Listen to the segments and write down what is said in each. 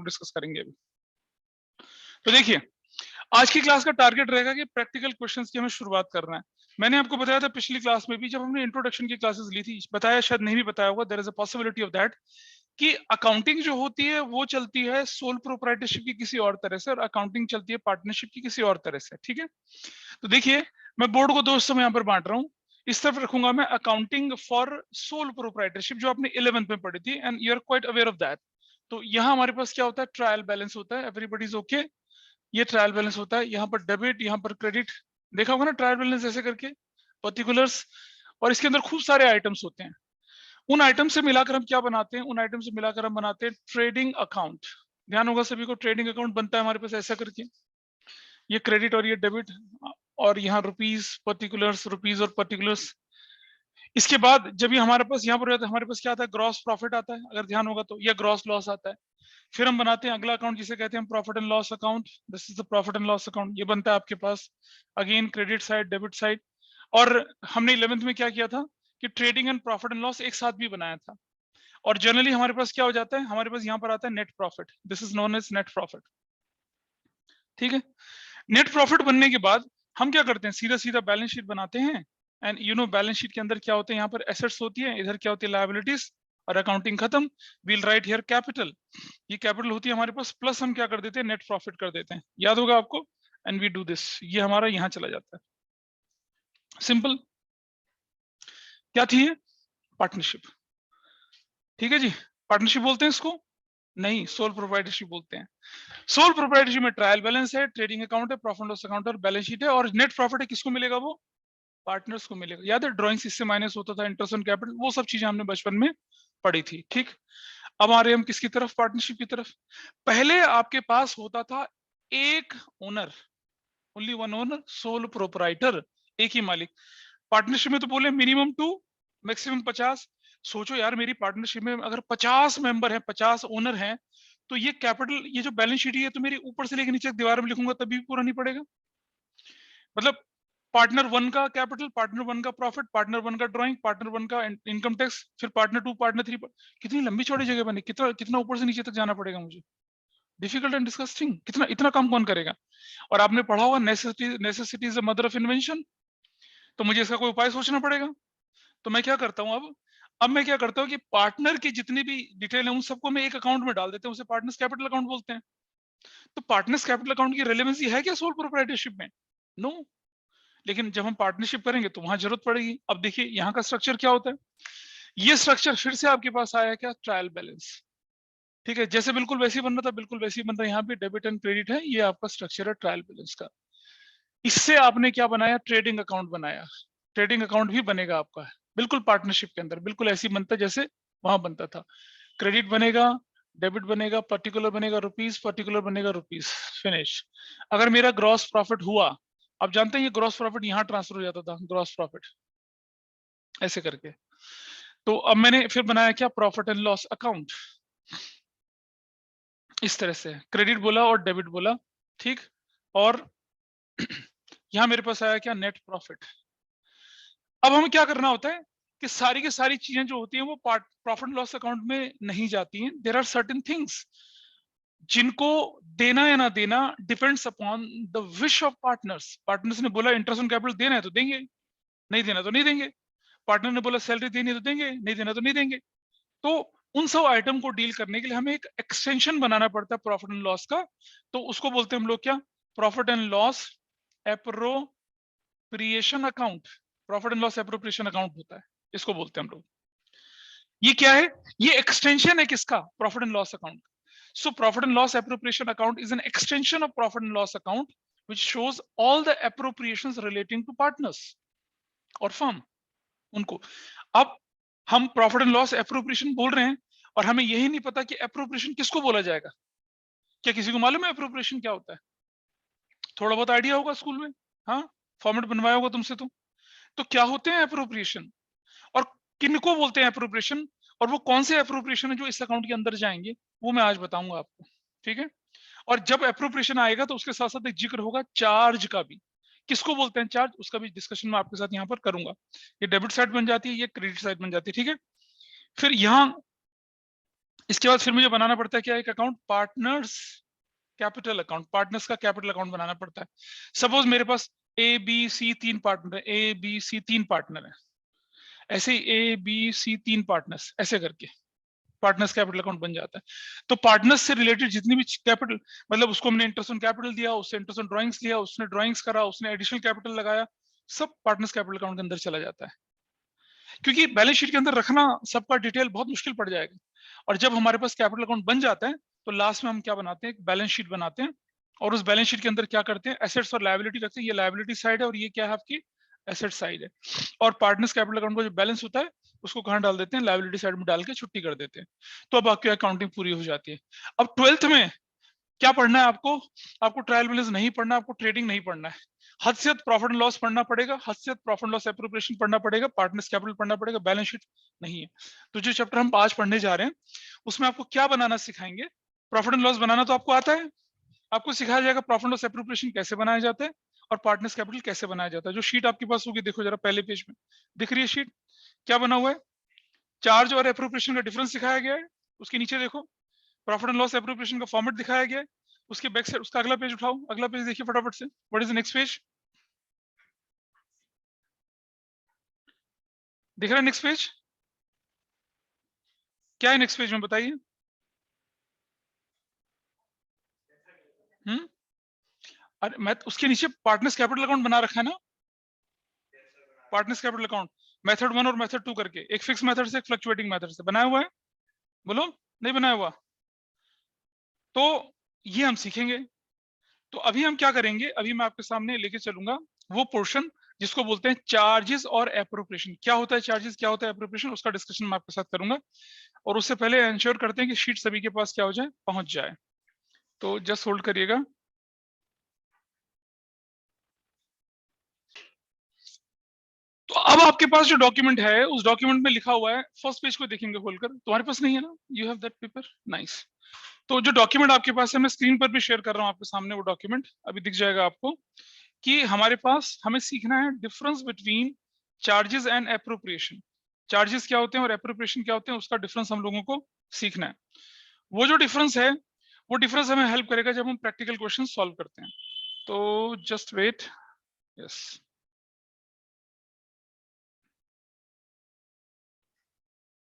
Discuss करेंगे अभी। तो देखिए, आज की क्लास का टारगेट रहेगा कि प्रैक्टिकल क्वेश्चंस की हमें शुरुआत करना है। मैंने आपको बताया था पिछली क्लास में भी, जब हमने इंट्रोडक्शन की क्लासेस ली थी, बताया शायद नहीं भी बताया होगा, there is a possibility of that, कि अकाउंटिंग जो होती है वो चलती है सोल प्रोप्राइटरशिप की किसी और तरह से, और अकाउंटिंग चलती है पार्टनरशिप की किसी और तरह से। ठीक है, तो देखिए, मैं बोर्ड को दो हिस्सों में यहाँ पर बांट रहा हूँ। इस तरफ रखूंगा मैं अकाउंटिंग फॉर सोल प्रोप्राइटरशिप, जो आपने 11th में पढ़ी थी, and you are quite aware of that. तो यहाँ हमारे पास क्या होता है, ट्रायल बैलेंस होता है, एवरीबॉडी इज ओके। ये ट्रायल बैलेंस होता है, यहाँ पर डेबिट, यहाँ पर क्रेडिट, देखा होगा ना ट्रायल बैलेंस ऐसे करके, पर्टिकुलर्स, और इसके अंदर खूब सारे आइटम्स होते हैं। उन आइटम से मिलाकर हम क्या बनाते हैं, उन आइटम से मिलाकर हम बनाते हैं ट्रेडिंग अकाउंट। ध्यान होगा सभी को, ट्रेडिंग अकाउंट बनता है हमारे पास ऐसा करके, ये क्रेडिट और ये डेबिट, और यहाँ रुपीज, पर्टिकुलर्स, रुपीज और पर्टिकुलर्स। इसके बाद जब ये हमारे पास यहाँ पर रहता है, हमारे पास क्या आता है, ग्रॉस प्रॉफिट आता है, अगर ध्यान होगा तो, या ग्रॉस लॉस आता है। फिर हम बनाते हैं अगला अकाउंट जिसे कहते हैं profit and loss account. This is the profit and loss account, ये बनता है आपके पास, again credit side, debit side. और हमने 11th में क्या किया था कि trading and profit and loss एक साथ भी बनाया था। और जनरली हमारे पास क्या हो जाता है, हमारे पास यहाँ पर आता है net profit, this is known as net profit. ठीक है, नेट प्रॉफिट बनने के बाद हम क्या करते हैं, सीधा सीधा बैलेंस शीट बनाते हैं। And you know balance sheet के अंदर क्या होते हैं, यहाँ पर एसेट्स होती है, इधर क्या होती है, लायबिलिटीज, और अकाउंटिंग खत्म, वील राइट हियर कैपिटल। ये कैपिटल होती है हमारे पास, प्लस हम क्या कर देते हैं, नेट प्रॉफिट कर देते हैं, याद होगा आपको। एंड वी डू दिस, ये हमारा यहाँ चला जाता है। सिंपल। क्या थी ये, पार्टनरशिप। ठीक है जी, पार्टनरशिप बोलते हैं इसको, नहीं, सोल प्रोप्राइटरशिप बोलते हैं। सोल प्रोप्राइटरशिप में ट्रायल बैलेंस है, ट्रेडिंग अकाउंट है, प्रॉफिट लॉस अकाउंट है, और बैलेंस शीट है, और नेट प्रॉफिट है, किसको मिलेगा, वो पार्टनर्स को मिलेगा। याद है ड्राइंग्स इससे माइनस होता था, इंटरेस्ट ऑन कैपिटल, वो सब चीजें हमने बचपन में पढ़ी थी। ठीक, अब आ रहे हम किसकी तरफ, पार्टनरशिप की तरफ। पहले आपके पास होता था एक owner, only one owner, sole proprietor, एक ही मालिक। पार्टनरशिप में तो बोले मिनिमम 2, मैक्सिमम 50। सोचो यार, मेरी पार्टनरशिप में अगर 50 मेंबर हैं, 50 ओनर हैं, तो ये कैपिटल, ये जो बैलेंस शीट है, तो मेरी ऊपर से लेकर नीचे दीवार में लिखूंगा तभी भी पूरा नहीं पड़ेगा। मतलब पार्टनर 1 का कैपिटल, पार्टनर 1 का प्रॉफिट, पार्टनर 1 का ड्राइंग, पार्टनर 1 का इनकम टैक्स, फिर पार्टनर 2, पार्टनर 3, कितनी लंबी चौड़ी जगह बनी, कितना कितना ऊपर से नीचे तक जाना पड़ेगा मुझे, डिफिकल्ट एंड डिस्कस्टिंग, कितना इतना काम कौन करेगा। और आपने पढ़ा होगा necessity is the mother of invention, तो मुझे इसका कोई उपाय सोचना पड़ेगा। तो मैं क्या करता हूँ अब मैं क्या करता हूँ कि पार्टनर की जितनी भी डिटेल है उन सबको मैं एक अकाउंट में डाल देता हूँ, उसे पार्टनर्स कैपिटल अकाउंट बोलते हैं। तो पार्टनर्स कैपिटल अकाउंट की रेलेवेंसी है क्या सोल प्रोप्राइटरशिप में, नो। लेकिन जब हम पार्टनरशिप करेंगे तो वहां जरूरत पड़ेगी। अब देखिए यहाँ का स्ट्रक्चर क्या होता है, ये स्ट्रक्चर फिर से आपके पास आया क्या, ट्रायल बैलेंस। ठीक है, जैसे बिल्कुल वैसे ही बन रहा था, बिल्कुल वैसे ही बन रहा है, यहाँ पे डेबिट एंड क्रेडिट है, ये आपका स्ट्रक्चर है ट्रायल बैलेंस का। इससे आपने क्या बनाया, ट्रेडिंग अकाउंट बनाया। ट्रेडिंग अकाउंट भी बनेगा आपका बिल्कुल पार्टनरशिप के अंदर, बिल्कुल ऐसे ही बनता है जैसे वहां बनता था। क्रेडिट बनेगा, डेबिट बनेगा, पर्टिकुलर बनेगा रुपीज, पर्टिकुलर बनेगा रुपीज, फिनिश। अगर मेरा ग्रॉस प्रॉफिट हुआ, आप जानते हैं ये ग्रॉस प्रॉफिट यहाँ ट्रांसफर हो जाता था, ग्रॉस प्रॉफिट ऐसे करके। तो अब मैंने फिर बनाया क्या, प्रॉफिट एंड लॉस अकाउंट, इस तरह से क्रेडिट बोला और डेबिट बोला। ठीक, और यहाँ मेरे पास आया क्या, नेट प्रॉफिट। अब हमें क्या करना होता है कि सारी की सारी चीजें जो होती हैं वो प्रॉफिट लॉस अकाउंट में नहीं जाती हैं। देयर आर सर्टेन थिंग्स जिनको देना या ना देना depends upon the wish of partners. Partners ने बोला इंटरेस्ट ऑन कैपिटल देना है तो देंगे, नहीं देना तो नहीं देंगे। पार्टनर ने बोला सैलरी देनी है तो देंगे, नहीं देना तो नहीं देंगे। तो उन सब आइटम को डील करने के लिए हमें एक एक्सटेंशन बनाना पड़ता है प्रॉफिट एंड लॉस का। तो उसको बोलते हैं हम लोग क्या, profit and loss appropriation account. Profit and loss appropriation account होता है, इसको बोलते हैं हम लोग। ये क्या है, ये एक्सटेंशन है किसका, profit and loss account. So profit and loss appropriation account is an extension of profit and loss account which shows all the appropriations relating to partners और firm उनको। अब हम प्रॉफिट एंड लॉस एप्रोप्रिएशन बोल रहे हैं और हमें यही नहीं पता कि एप्रोप्रिएशन किसको बोला जाएगा। क्या किसी को मालूम है एप्रोप्रिएशन क्या होता है, थोड़ा बहुत आइडिया होगा स्कूल में, हाँ फॉर्मेट बनवाया होगा तुमसे। तो क्या होते हैं एप्रोप्रिएशन और किनको बोलते हैं एप्रोप्रिएशन, और वो कौन से एप्रोप्रिएशन है जो इस अकाउंट के अंदर जाएंगे, वो मैं आज बताऊंगा आपको। ठीक है, और जब एप्रोप्रिएशन आएगा तो उसके साथ साथ एक जिक्र होगा चार्ज का भी, किसको बोलते हैं चार्ज, उसका भी डिस्कशन मैं आपके साथ यहाँ पर करूंगा। ये डेबिट साइड बन जाती है, ये क्रेडिट साइड बन जाती है। ठीक है, फिर यहाँ इसके बाद फिर मुझे बनाना पड़ता है क्या, एक account, partners capital account, partners का कैपिटल अकाउंट बनाना पड़ता है। सपोज मेरे पास ए बी सी 3 पार्टनर है, ए बी सी 3 पार्टनर है, ऐसे ही ए बी सी 3 पार्टनर्स, ऐसे करके पार्टनर्स कैपिटल अकाउंट बन जाता है। तो पार्टनर्स से रिलेटेड जितनी भी कैपिटल, मतलब उसको हमने इंटरेस्ट ऑन कैपिटल दिया, उससे इंटरेस्ट ऑन ड्राइंग्स लिया, उसने ड्राइंग्स करा, उसने एडिशनल कैपिटल लगाया, सब पार्टनर्स कैपिटल अकाउंट के अंदर चला जाता है। क्योंकि बैलेंस शीट के अंदर रखना सबका डिटेल बहुत मुश्किल पड़ जाएगा। और जब हमारे पास कैपिटल अकाउंट बन जाता है तो लास्ट में हम क्या बनाते हैं, एक बैलेंस शीट बनाते हैं, और उस बैलेंस शीट के अंदर क्या करते हैं, एसेट्स और लायबिलिटी रखते हैं। ये लायबिलिटी साइड है और ये क्या है, आपकी एसेट साइड है। और पार्टनर्स कैपिटल अकाउंट का जो बैलेंस होता है उसको कहाँ डाल देते हैं, लायबिलिटी साइड में डाल के छुट्टी कर देते हैं। तो अब आपकी अकाउंटिंग पूरी हो जाती है। अब 12th में क्या पढ़ना है आपको, आपको ट्रायल बैलेंस नहीं पढ़ना, आपको ट्रेडिंग नहीं पढ़ना है। हद से हद प्रॉफिट एंड लॉस पढ़ना पड़ेगा, हद से हद प्रॉफिट एंड लॉस एप्रोप्रिएशन पढ़ना पड़ेगा, पार्टनर्स कैपिटल पढ़ना पड़ेगा, बैलेंस शीट नहीं है। तो जो चैप्टर हम आज पढ़ने जा रहे हैं उसमें आपको क्या बनाना सिखाएंगे, प्रॉफिट एंड लॉस बनाना तो आपको आता है, आपको सिखाया जाएगा प्रॉफिट एंड लॉस एप्रोप्रिएशन कैसे बनाया जाता है और पार्टनर्स कैपिटल कैसे बनाया जाता है। जो शीट आपके पास होगी, देखो जरा पहले पेज में दिख रही है शीट, क्या बना हुआ है, चार्ज और एप्रोप्रिएशन का डिफरेंस सिखाया गया है। उसके नीचे देखो प्रॉफिट एंड लॉस एप्रोप्रिएशन का फॉर्मेट दिखाया गया है। उसके बैक साइड उसका अगला पेज उठाओ, अगला पेज देखिए फटाफट से, what is the next page, दिख रहा है नेक्स्ट पेज, क्या है नेक्स्ट पेज में बताइए। अरे मैं उसके नीचे पार्टनर्स कैपिटल अकाउंट बना रखा है ना, पार्टनर्स कैपिटल अकाउंट मेथड 1 और मेथड 2 करके, एक फिक्स मेथड से एक फ्लक्चुएटिंग मेथड से बनाया हुआ है, बोलो नहीं बनाया हुआ। तो ये हम सीखेंगे। तो अभी हम क्या करेंगे, अभी मैं आपके सामने लेके चलूंगा वो पोर्शन जिसको बोलते हैं चार्जेस और एप्रोप्रिएशन। क्या होता है चार्जेस, क्या होता है एप्रोप्रिएशन, उसका डिस्कशन मैं आपके साथ करूंगा। और उससे पहले इंश्योर करते हैं कि शीट सभी के पास क्या हो जाए, पहुंच जाए। तो जस्ट होल्ड करिएगा। तो अब आपके पास जो डॉक्यूमेंट है उस डॉक्यूमेंट में लिखा हुआ है, फर्स्ट पेज को देखेंगे खोलकर, तुम्हारे पास नहीं है ना, you have that paper, nice. तो जो डॉक्यूमेंट आपके पास है मैं स्क्रीन पर भी शेयर कर रहा हूं आपके सामने, वो डॉक्यूमेंट अभी दिख जाएगा आपको, कि हमारे पास हमें सीखना है difference between charges and appropriation. Charges क्या होते हैं और एप्रोप्रिएशन क्या होते हैं, उसका डिफरेंस हम लोगों को सीखना है। वो जो डिफरेंस है वो डिफरेंस हमें हेल्प करेगा जब हम प्रैक्टिकल क्वेश्चन सॉल्व करते हैं। तो जस्ट वेट, यस।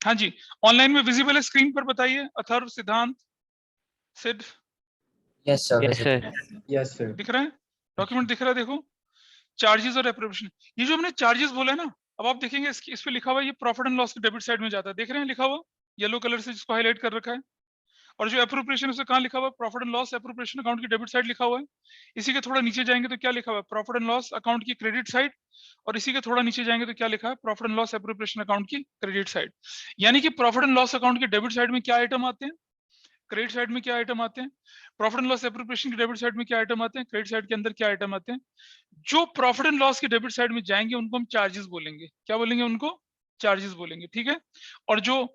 हाँ जी, ऑनलाइन में विजिबल है स्क्रीन पर, बताइए Atharv, Siddhant, Sid, yes sir, yes sir. Yes sir. दिख रहा है डॉक्यूमेंट, दिख रहा है देखो, चार्जेस और एप्रोप्रिएशन। ये जो हमने चार्जेस बोला है ना, अब आप देखेंगे इस पे लिखा हुआ है, ये प्रॉफिट एंड लॉस के डेबिट साइड में जाता है, देख रहे हैं लिखा हुआ येलो कलर से जिसको हाईलाइट कर रखा है। और जो एप्रोप्रिएशन है उसे कहाँ लिखा हुआ है, profit and loss appropriation account की डेबिट साइड लिखा हुआ है। इसी के थोड़ा नीचे जाएंगे तो क्या लिखा हुआ है, प्रॉफिट एंड लॉस अकाउंट की क्रेडिट साइड। और इसी के थोड़ा नीचे जाएंगे तो क्या लिखा है, profit and loss appropriation account की क्रेडिट साइड। यानी कि प्रॉफिट एंड लॉस अकाउंट की डेबिट साइड में क्या आइटम आते हैं, क्रेडिट साइड में क्या आइटम आते हैं, प्रॉफिट एंड लॉस एप्रोप्रिएशन की डेबिट साइड में क्या आइटम आते हैं, क्रेडिट साइड के अंदर क्या आइटम आते हैं। जो प्रॉफिट एंड लॉस के डेबिट साइड में जाएंगे उनको हम चार्जेस बोलेंगे, क्या बोलेंगे उनको, चार्जेस बोलेंगे, ठीक है। और जो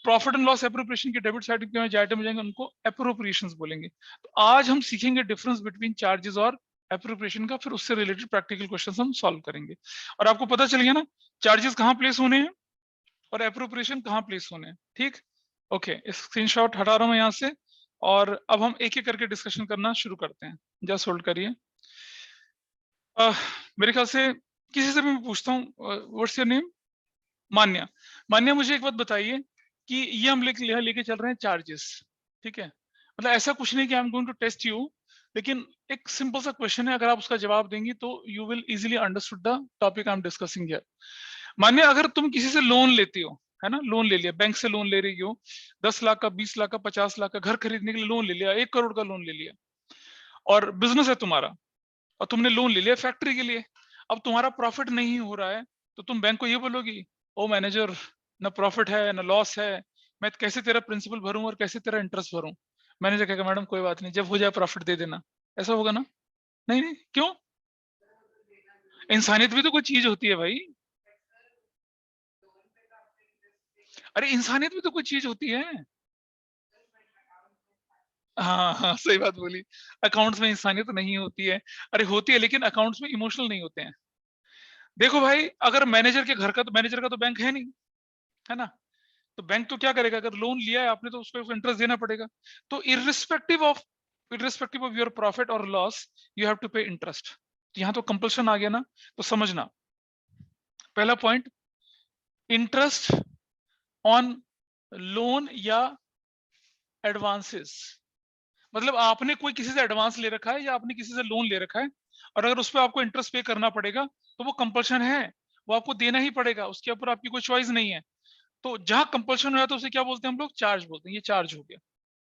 प्रॉफिट एंड लॉस एप्रोप्रिएशन के डेबिट साइड के जो आइटम जाएंगे उनको एप्रोप्रिएशंस बोलेंगे। तो आज हम सीखेंगे डिफरेंस बिटवीन चार्जेस और एप्रोप्रिएशन का, फिर उससे रिलेटेड प्रैक्टिकल क्वेश्चंस हम सॉल्व करेंगे। और आपको पता चल गया ना चार्जेस कहाँ प्लेस होने हैं और एप्रोप्रिएशन कहाँ प्लेस होने हैं, ठीक। ओके, स्क्रीनशॉट हटा रहा हूं मैं यहाँ से, और अब हम एक एक करके डिस्कशन करना शुरू करते हैं। जस्ट होल्ड करिए। मेरे ख्याल से किसी से भी मैं पूछता हूँ, व्हाट्स योर नेम, मान्या। मान्या, मुझे एक बात बताइए कि ये हम लेके चल रहे हैं चार्जेस, ठीक है, मतलब ऐसा कुछ नहीं कि I am going to test you, लेकिन एक सिंपल सा क्वेश्चन है, अगर आप उसका जवाब देंगी तो you will easily understood the topic I am discussing here. Manya, अगर तुम किसी से लोन लेती हो, है ना, लोन ले लिया, बैंक से लोन ले रही हो, 10 लाख का, 20 लाख का, 50 लाख का, घर खरीदने के लिए लोन ले लिया, 1 करोड़ का लोन ले लिया, और बिजनेस है तुम्हारा, और तुमने लोन ले लिया फैक्ट्री के लिए। अब तुम्हारा प्रॉफिट नहीं हो रहा है तो तुम बैंक को ये बोलोगी, ओ मैनेजर, ना प्रॉफिट है ना लॉस है, मैं कैसे तेरा प्रिंसिपल भरूं और कैसे तेरा इंटरेस्ट भरूं। मैनेजर कहेगा मैडम कोई बात नहीं, जब हो जाए प्रॉफिट दे देना, ऐसा होगा ना। नहीं नहीं, क्यों, इंसानियत भी तो कोई चीज होती है भाई। अरे इंसानियत भी तो कोई चीज होती है। हाँ हाँ, सही बात बोली, अकाउंट्स में इंसानियत नहीं होती है। अरे होती है, लेकिन अकाउंट्स में इमोशनल नहीं होते हैं। देखो भाई, अगर मैनेजर के घर का, तो मैनेजर का तो बैंक है नहीं, है ना, तो बैंक तो क्या करेगा, अगर लोन लिया है आपने तो उसको इंटरेस्ट देना पड़ेगा। तो इररिस्पेक्टिव ऑफ योर प्रॉफिट और लॉस यू हैव टू पे इंटरेस्ट। यहां तो कंपल्शन आ गया ना, तो समझना पहला पॉइंट, इंटरेस्ट ऑन लोन या एडवांसेस, मतलब आपने कोई किसी से एडवांस ले रखा है या आपने किसी से लोन ले रखा है, और अगर उस पर आपको इंटरेस्ट पे करना पड़ेगा तो वो कंपल्शन है, वो आपको देना ही पड़ेगा, उसके ऊपर आपकी कोई चॉइस नहीं है। तो जहां कंपल्शन हो जाता है उसे क्या बोलते हैं हम लोग, चार्ज बोलते हैं। ये चार्ज हो गया,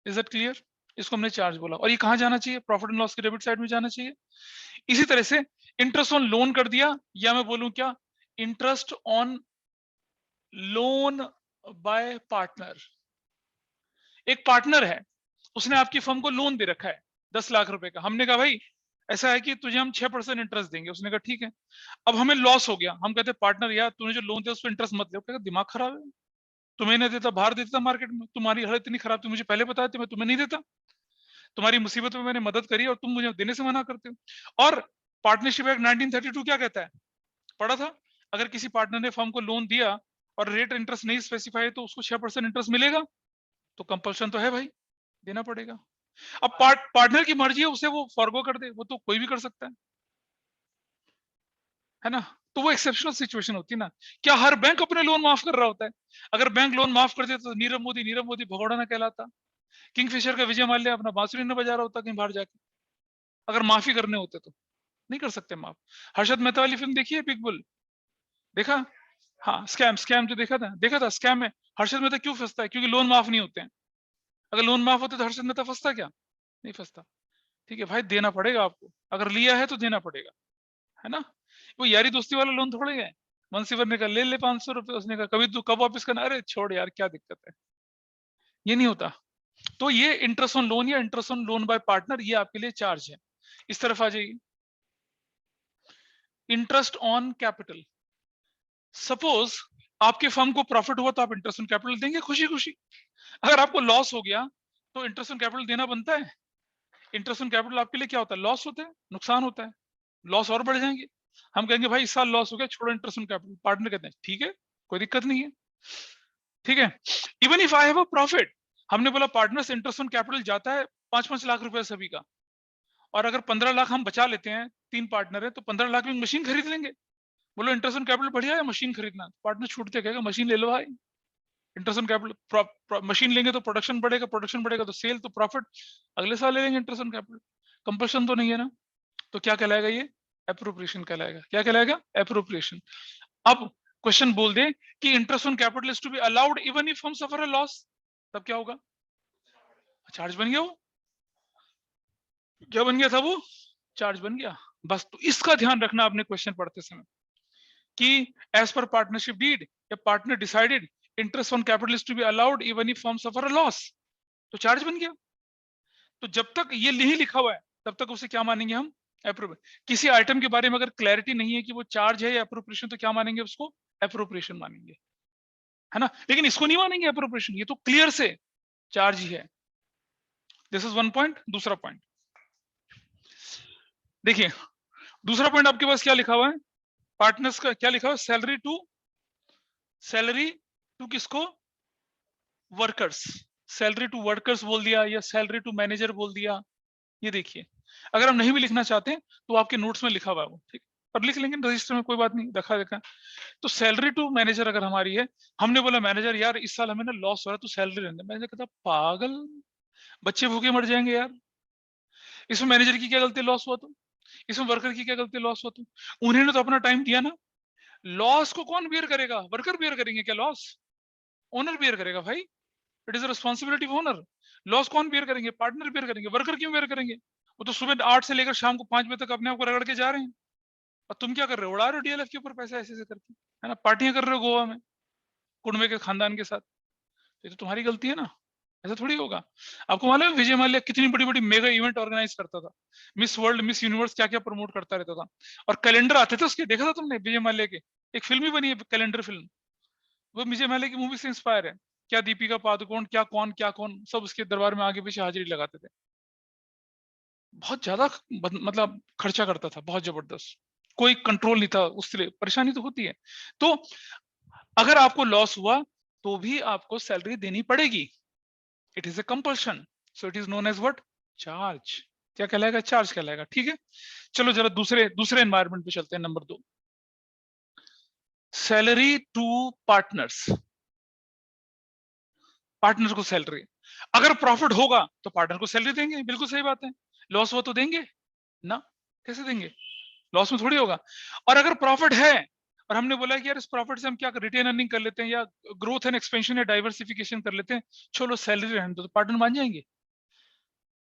इज इट क्लियर? इसको हमने चार्ज बोला, और ये कहाँ जाना चाहिए, प्रॉफिट एंड लॉस के डेबिट साइड में जाना चाहिए। इसी तरह से इंटरेस्ट ऑन लोन कर दिया, या मैं बोलूं क्या, interest on loan by partner. एक पार्टनर है, उसने आपकी फर्म को लोन दे रखा है 10 लाख रुपए का, हमने कहा भाई ऐसा है कि तुझे हम 6% इंटरेस्ट देंगे, उसने कहा ठीक है। अब हमें लॉस हो गया, हम कहते पार्टनर यार तूने जो लोन दिया उस पर इंटरेस्ट मत ले, दिमाग खराब है, तुम्हें नहीं देता, बाहर देता मार्केट में, तुम्हारी हालत इतनी खराब थी, मुझे पहले बताया था, मैं तुम्हें नहीं देता, तुम्हारी मुसीबत में मैंने मदद करी और तुम मुझे देने से मना करते हो। और पार्टनरशिप एक्ट 1932 क्या कहता है, पढ़ा था, अगर किसी पार्टनर ने फर्म को लोन दिया और रेट इंटरेस्ट नहीं स्पेसिफाई तो उसको 6% इंटरेस्ट मिलेगा, तो कंपल्शन तो है भाई, देना पड़ेगा। अब पार्टनर की मर्जी है, उसे वो फॉरगो कर दे, वो तो कोई भी कर सकता है ना। तो वो एक्सेप्शनल सिचुएशन होती है ना। क्या हर बैंक अपने लोन माफ कर रहा होता है? अगर बैंक लोन माफ कर दे तो नीरव मोदी भगोड़ा ना कहलाता, किंगफिशर का विजय माल्या अपना बांसुरी न बजा रहा होता कहीं बाहर जाके, अगर माफी करने होते तो। नहीं कर सकते माफ। हर्षद मेहता वाली फिल्म देखी है, बिग बुल, देखा? हाँ, स्कैम जो देखा था स्कैम में हर्षद मेहता क्यों फंसता है, क्योंकि लोन माफ नहीं होते हैं। अगर लोन माफ होते तो हर्षद मेहता फंसता क्या? नहीं फंसता। ठीक है भाई, देना पड़ेगा आपको, अगर लिया है तो देना पड़ेगा, है ना। वो यारी दोस्ती वाला लोन थोड़े है। मुंसीवर ने कहा ले 500 रुपए, उसने कहा कभी तू कब वापस करना, अरे छोड़ यार क्या दिक्कत है, ये नहीं होता। तो ये इंटरेस्ट ऑन लोन या interest on loan by partner, ये आपके लिए चार्ज है। इस तरफ आ जाइए, इंटरेस्ट ऑन कैपिटल। सपोज आपके फर्म को प्रॉफिट हुआ तो आप इंटरेस्ट ऑन कैपिटल देंगे खुशी खुशी, अगर आपको लॉस हो गया तो इंटरेस्ट ऑन कैपिटल देना बनता है। इंटरेस्ट ऑन कैपिटल आपके लिए क्या होता है, लॉस होता है, नुकसान होता है, लॉस और बढ़ जाएंगे। हम कहेंगे भाई इस साल लॉस हो गया, छोड़ो इंटरेस्ट ऑन कैपिटल, पार्टनर कहते हैं ठीक है, कोई दिक्कत नहीं है, ठीक है। Even if I have a profit, हमने बोला पार्टनर्स इंटरेस्ट ऑन कैपिटल जाता है 5-5 लाख रुपए सभी का, और अगर 15 लाख हम बचा लेते हैं, 3 पार्टनर है तो 15 लाख में मशीन खरीद लेंगे। बोलो इंटरेस्ट ऑन कैपिटल बढ़िया है मशीन खरीदना, पार्टनर छूटते कहेगा मशीन ले लो भाई, इंटरेस्ट ऑन कैपिटल मशीन लेंगे तो प्रोडक्शन बढ़ेगा, प्रोडक्शन बढ़ेगा तो सेल, तो प्रॉफिट अगले साल ले लेंगे इंटरेस्ट ऑन कैपिटल। कंपल्शन तो नहीं है ना। तो क्या कहलाएगा ये, एप्रोप्रिएशन कहलाएगा। क्या कहलाएगा, एप्रोप्रिएशन। अब क्वेश्चन बोल दे कि interest on capital is to be allowed even if हम सफर अ लॉस, तब क्या होगा, चार्ज बन गया वो, क्या बन गया था वो, चार्ज बन गया। बस तो इसका ध्यान रखना आपने क्वेश्चन पढ़ते समय कि एज पर पार्टनरशिप डीड या partner decided interest on capital is to be allowed even if हम सफर अ लॉस, तो चार्ज बन गया। तो जब तक ये नहीं लिखा हुआ है तब तक उसे क्या मानेंगे हम, एप्रोप्रिएशन। किसी आइटम के बारे में अगर क्लैरिटी नहीं है कि वो चार्ज है या एप्रोप्रिएशन, तो क्या मानेंगे उसको, एप्रोप्रिएशन मानेंगे, है ना। लेकिन इसको नहीं मानेंगे एप्रोप्रिएशन, ये तो क्लियर से चार्ज ही है। This is one point. दूसरा पॉइंट देखिए, दूसरा पॉइंट आपके पास क्या लिखा हुआ है, पार्टनर्स का क्या लिखा हुआ है, सैलरी टू किसको, वर्कर्स। सैलरी टू वर्कर्स बोल दिया या सैलरी टू मैनेजर बोल दिया। ये देखिए, अगर हम नहीं भी लिखना चाहते हैं तो आपके नोट्स में लिखा हुआ है वो, ठीक, पर लिख लेंगे रजिस्टर में, कोई बात नहीं, देखा। तो सैलरी टू मैनेजर अगर हमारी है, हमने बोला मैनेजर यार इस साल हमें ना लॉस हो रहा है, तो सैलरी रहने दे। मैनेजर कहता पागल, बच्चे भूखे मर जाएंगे यार, इसमें मैनेजर की क्या गलती, लॉस हुआ तो, इसमें वर्कर की क्या गलती, लॉस हुआ तो, उन्होंने तो अपना टाइम दिया ना। लॉस को कौन बियर करेगा, वर्कर बियर करेंगे क्या लॉस, ओनर बियर करेगा भाई, it is responsibility of owner. Loss कौन बियर करेंगे, पार्टनर बियर करेंगे, वर्कर क्यों बियर करेंगे, वो तो सुबह 8 से लेकर शाम को 5 बजे तक अपने आप को रगड़ के जा रहे हैं, और तुम क्या कर रहे हो, उड़ा रहे हो डीएलएफ के ऊपर पैसा ऐसे ऐसे करके, है ना, पार्टियां कर रहे हो गोवा में कुड़मे के खानदान के साथ, ये तो तुम्हारी गलती है ना, ऐसा थोड़ी होगा। आपको मालूम है विजय माल्या कितनी बड़ी बड़ी मेगा इवेंट ऑर्गेनाइज करता था, मिस वर्ल्ड मिस यूनिवर्स क्या क्या प्रमोट करता रहता था, और कैलेंडर आते थे उसके, देखा था तुमने विजय माल्या के, एक फिल्म ही बनी है कैलेंडर फिल्म, वो विजय माल्या की मूवी से इंस्पायर है। क्या दीपिका पादुकोण, क्या कौन सब उसके दरबार में आगे पीछे हाजिरी लगाते थे, बहुत ज्यादा मतलब खर्चा करता था, बहुत जबरदस्त, कोई कंट्रोल नहीं था, उससे परेशानी तो होती है। तो अगर आपको लॉस हुआ तो भी आपको सैलरी देनी पड़ेगी। It is a compulsion, so it is known as what, charge. क्या कहलाएगा, चार्ज कहलाएगा। ठीक है, चलो जरा दूसरे एनवायरमेंट पे चलते हैं। Number 2, salary to partners. Partner को सैलरी, अगर प्रॉफिट होगा तो पार्टनर को सैलरी देंगे, बिल्कुल सही बात है। लॉस हुआ तो देंगे ना, कैसे देंगे, लॉस में थोड़ी होगा। और अगर प्रॉफिट है और हमने बोला कि यार इस प्रॉफिट से हम क्या रिटेन अर्निंग कर लेते हैं या ग्रोथ एंड एक्सपेंशन या डाइवर्सिफिकेशन कर लेते हैं, चलो सैलरी रहने दो, तो पार्टनर मान जाएंगे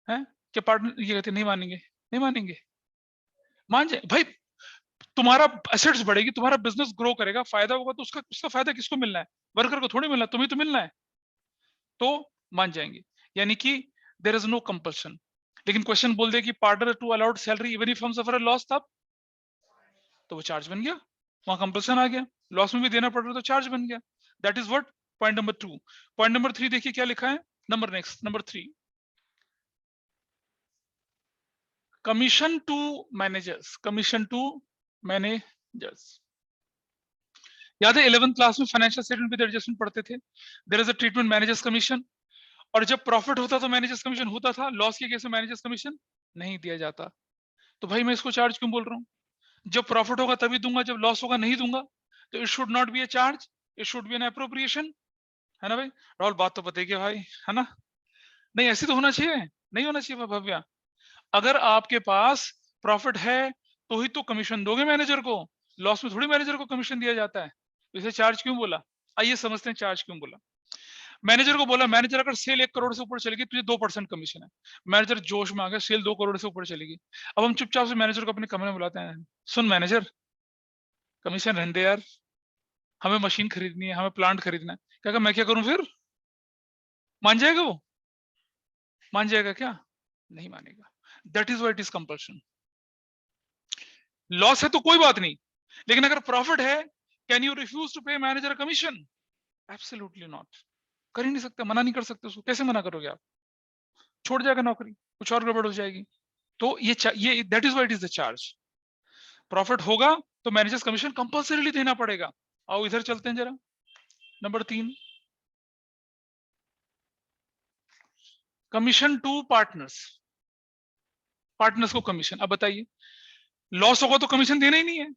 हैं? क्या पार्टनर ये कहते नहीं मानेंगे? नहीं मानेंगे, मान जाए भाई। तुम्हारा एसेट्स बढ़ेगी, तुम्हारा बिजनेस ग्रो करेगा, फायदा होगा, तो उसका उसका फायदा किसको मिलना है? वर्कर को थोड़ी मिलना है, तुम्हें तो मिलना है, तो मान जाएंगे। यानी कि देयर इज नो कंपल्शन। लेकिन क्वेश्चन बोल दे कि partner to allowed salary even if हम सफर लॉस, तब तो वो चार्ज बन गया, वहां कंपल्सन आ गया, लॉस में भी देना पड़ रहा तो चार्ज बन गया। That is what point number 2। Point number 3 देखिए क्या लिखा है, number 3, commission to managers. Commission to managers, याद है 11th क्लास में फाइनेंशियल स्टेटमेंट विद एडजस्टमेंट पढ़ते थे, there is a treatment managers commission. और जब प्रॉफिट होता तो मैनेजर्स कमीशन होता था, लॉस के केस में मैनेजर्स कमीशन नहीं दिया जाता। तो भाई मैं इसको चार्ज क्यों बोल रहा हूँ? जब प्रॉफिट होगा तभी दूंगा, जब लॉस होगा नहीं दूंगा। तो it should not be a charge, it should be an appropriation, है ना भाई? राहुल बात तो बताइए भाई, है ना? नहीं ऐसे तो होना चाहिए, नहीं होना चाहिए भव्या। अगर आपके पास प्रॉफिट है तो ही तो कमीशन दोगे मैनेजर को, लॉस में थोड़ी मैनेजर को कमीशन दिया जाता है। इसे चार्ज क्यों बोला, आइए समझते हैं चार्ज क्यों बोला। मैनेजर को बोला, मैनेजर अगर सेल 1 करोड़ से ऊपर चलेगी तुझे 2% कमीशन है। मैनेजर जोश में आ गया, सेल 2 करोड़ से ऊपर चलेगी। अब हम चुपचाप से मैनेजर को अपने कमरे में बुलाते हैं, सुन मैनेजर, कमीशन रहने दे यार, हमें मशीन खरीदनी है, हमें प्लांट खरीदना है। क्या मैं क्या करूं फिर? मान जाएगा वो? मान जाएगा क्या? नहीं मानेगा। That is what is compulsion. Loss है तो कोई बात नहीं, लेकिन अगर प्रॉफिट है, कैन यू रिफ्यूज टू पे मैनेजर कमीशन? Absolutely not. कर ही नहीं सकते, मना नहीं कर सकते उसको। कैसे मना करोगे आप? छोड़ जाएगा नौकरी, कुछ और गड़बड़ हो जाएगी। तो ये that is what is the charge. Profit होगा तो मैनेजर्स कमीशन कंपल्सरीली देना पड़ेगा। आओ इधर चलते हैं जरा, number 3, commission to partners. Partners को कमीशन। अब बताइए, लॉस होगा तो कमीशन देना ही नहीं है,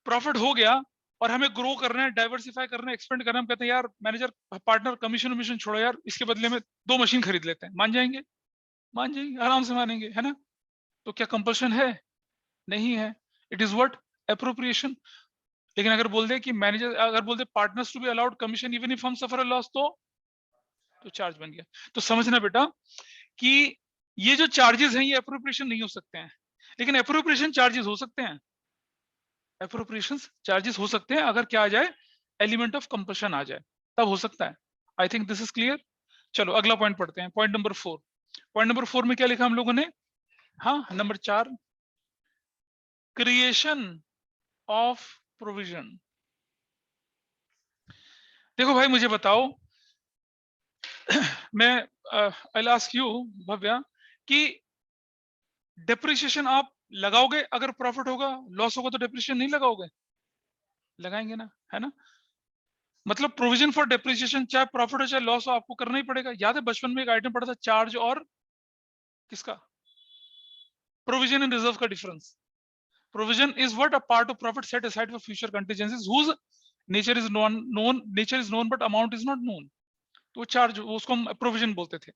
प्रॉफिट हो गया और हमें ग्रो करना है, डाइवर्सिफाई करना है, एक्सपेंड करना है, हम कहते हैं यार मैनेजर पार्टनर कमीशन वमीशन छोड़ो यार, इसके बदले में 2 मशीन खरीद लेते हैं। मान जाएंगे? मान जाएंगे, आराम से मानेंगे, है ना? तो क्या कंपल्शन है? नहीं है। It is what, appropriation. लेकिन अगर बोल दे कि मैनेजर, अगर बोल दे partners to be allowed commission even if हम सफर अ लॉस, तो चार्ज बन गया। तो समझना बेटा कि ये जो चार्जेस हैं ये एप्रोप्रिएशन नहीं हो सकते हैं, लेकिन एप्रोप्रिएशन चार्जेस हो सकते हैं। एप्रोप्रिएशन चार्जेस हो सकते हैं अगर क्या आ जाए, एलिमेंट ऑफ कंपल्शन आ जाए, तब हो सकता है। I think this is clear. चलो अगला पॉइंट पढ़ते हैं, पॉइंट नंबर 4। पॉइंट नंबर 4 में क्या लिखा हम लोगों ने? हाँ, नंबर 4, क्रिएशन ऑफ प्रोविजन। देखो भाई मुझे बताओ, मैं आई आस्क यू भव्या, कि डेप्रिसिएशन आप लगाओगे अगर प्रॉफिट होगा, लॉस होगा तो डेप्रिसिएशन नहीं लगाओगे? लगाएंगे ना, है ना? मतलब प्रोविजन फॉर डेप्रिसिएशन, चाहे प्रॉफिट हो चाहे लॉस हो, आपको करना ही पड़ेगा। याद है बचपन में एक आइटम पढ़ा था, चार्ज और किसका? प्रोविजन एंड रिजर्व का difference. Provision is what, a part of profit set aside for future contingencies whose nature is known but amount is not known. तो चार्ज, उसको हम प्रोविजन बोलते थे।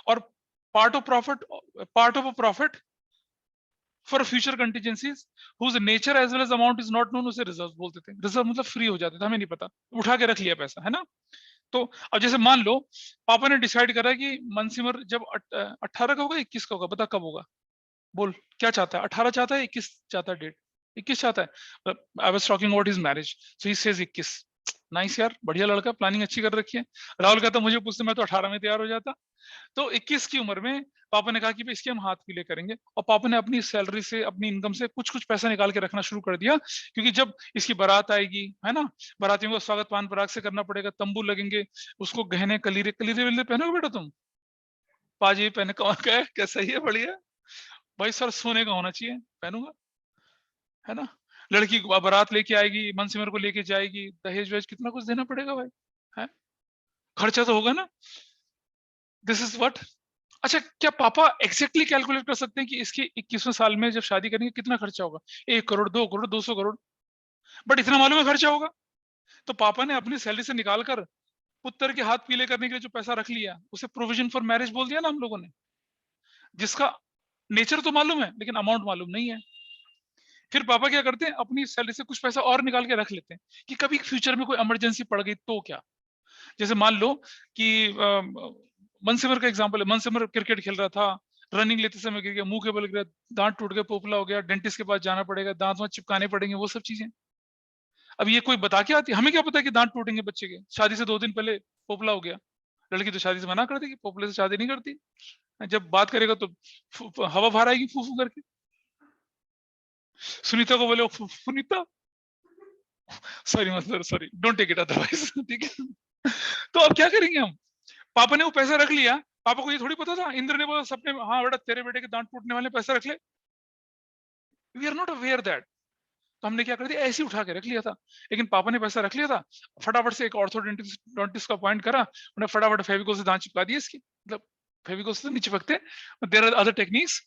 और part of a profit for future contingencies whose nature as well as amount is not known, उसे reserve बोलते थे। Reserve मतलब फ्री हो जाते थे, हमें नहीं पता, उठा के रख लिया पैसा, है ना? तो अब जैसे मान लो पापा ने डिसाइड करा कि मनसिमर जब 18 का होगा, 21 का होगा, बता कब होगा? बोल क्या चाहता है, 18 चाहता है, 21 चाहता है? डेट 21 चाहता है। I was talking about his marriage, so he says 21। Nice यार, बढ़िया लड़का, प्लानिंग अच्छी कर रखी है। राहुल कहता मुझे पूछते, मैं तो 18 में तैयार हो जाता। तो 21 की उम्र में पापा ने कहा कि भाई इसके हम हाथ पीले करेंगे, और पापा ने अपनी सैलरी से, अपनी इनकम से कुछ कुछ पैसा निकाल के रखना शुरू कर दिया, क्योंकि जब इसकी बारात आएगी, है ना, बारातियों का स्वागत पान पराग से करना पड़ेगा, तंबू लगेंगे, उसको गहने कलीरे कलीरे वलीरे पहनोगे बेटा तुम? पाजी पहने, कौन का है, क्या सही है, बढ़िया भाई सर, सोने का होना चाहिए, पहनूंगा, है ना? लड़की बारात लेके आएगी, मनसिमर को लेके जाएगी, दहेज वहेज कितना कुछ देना पड़ेगा भाई, है? खर्चा तो होगा ना। This is what. अच्छा, क्या पापा एग्जैक्टली कैलकुलेट कर सकते हैं कि इसके 21वें साल में जब शादी करेंगे कितना खर्चा होगा? 1 करोड़, 2 करोड़, 200 करोड़, बट इतना मालूम है खर्चा होगा। तो पापा ने अपनी सैलरी से निकाल कर पुत्र के हाथ पीले करने के लिए जो पैसा रख लिया, उसे प्रोविजन फॉर मैरिज बोल दिया ना हम लोगों ने, जिसका नेचर तो मालूम है लेकिन अमाउंट मालूम नहीं है। फिर पापा क्या करते हैं, अपनी सैलरी से कुछ पैसा और निकाल के रख लेते हैं कि कभी फ्यूचर में कोई इमरजेंसी पड़ गई तो क्या। जैसे मान लो कि मनसिमर का एग्जांपल है, मनसिमर क्रिकेट खेल रहा था, रनिंग लेते समय गिर गया, मुंह के बल गिरा, दांत टूट गया, पोपला हो गया, डेंटिस्ट के पास जाना पड़ेगा, दांत में चिपकाने पड़ेंगे, वो सब चीजें। अब ये कोई बता के आती है? हमें क्या पता कि दांत टूटेंगे बच्चे के, शादी से 2 दिन पहले पोपला हो गया। लड़की तो शादी से मना कर देगी, पोपले से शादी नहीं करती। जब बात करेगा तो हवा बाहर आएगी फू फू करके। सुनीता को बोले सुनीता, सॉरी मतलब sorry, don't take it otherwise, ठीक है। तो अब क्या करेंगे हम? पापा ने वो पैसा रख लिया, पापा को ये थोड़ी पता था, इंद्र ने बोला सपने में, हाँ बेटा तेरे बेटे के दांत टूटने वाले, पैसा रख ले। We are not aware that. तो हमने क्या कर दिया, ऐसे ही उठा के रख लिया था। लेकिन पापा ने पैसा रख लिया था, फटाफट से एक ऑर्थोडेंटिस्ट का अपॉइंट करा, उन्हें फटाफट फेविकोल से दांत चिपका दिए इसकी, मतलब फेविकोल से नहीं चिपकते, there are other techniques,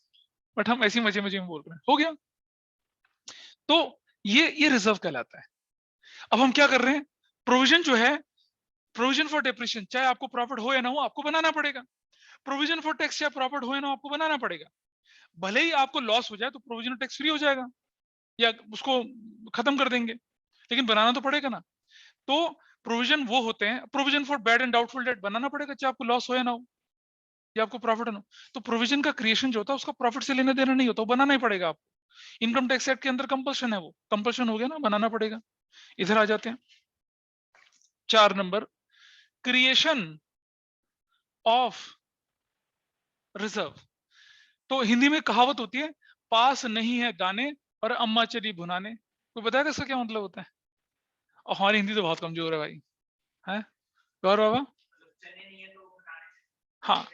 but हम ऐसे मजे मजे में बोल रहे हैं, हो गया। तो ये रिजर्व कहलाता है। अब हम क्या कर रहे हैं, प्रोविजन जो है, प्रोविजन फॉर डेप्रिसिएशन, चाहे आपको प्रॉफिट हो या ना हो आपको बनाना पड़ेगा। प्रोविजन फॉर टैक्स, चाहे प्रॉफिट हो या ना हो आपको बनाना पड़ेगा। भले ही आपको लॉस हो जाए तो प्रोविजन टैक्स फ्री हो जाएगा या उसको खत्म कर देंगे, लेकिन बनाना तो पड़ेगा ना। तो प्रोविजन वो होते हैं, provision for bad and doubtful debt बनाना पड़ेगा, चाहे आपको लॉस हो या ना हो, या आपको प्रॉफिट हो। तो प्रोविजन का क्रिएशन जो होता है उसका प्रॉफिट से लेना देना नहीं होता, वो बनाना ही पड़ेगा आपको। इनकम टैक्स एक्ट के अंदर कंपल्शन है, वो कंपल्शन हो गया ना, बनाना पड़ेगा। इधर आ जाते हैं 4 नंबर, क्रिएशन ऑफ रिजर्व। तो हिंदी में कहावत होती है, पास नहीं है दाने और अम्मा चली भुनाने। कोई बताएगा इसका क्या मतलब होता है? और हमारी हिंदी तो बहुत कमजोर है भाई, है गौर बाबा? हाँ,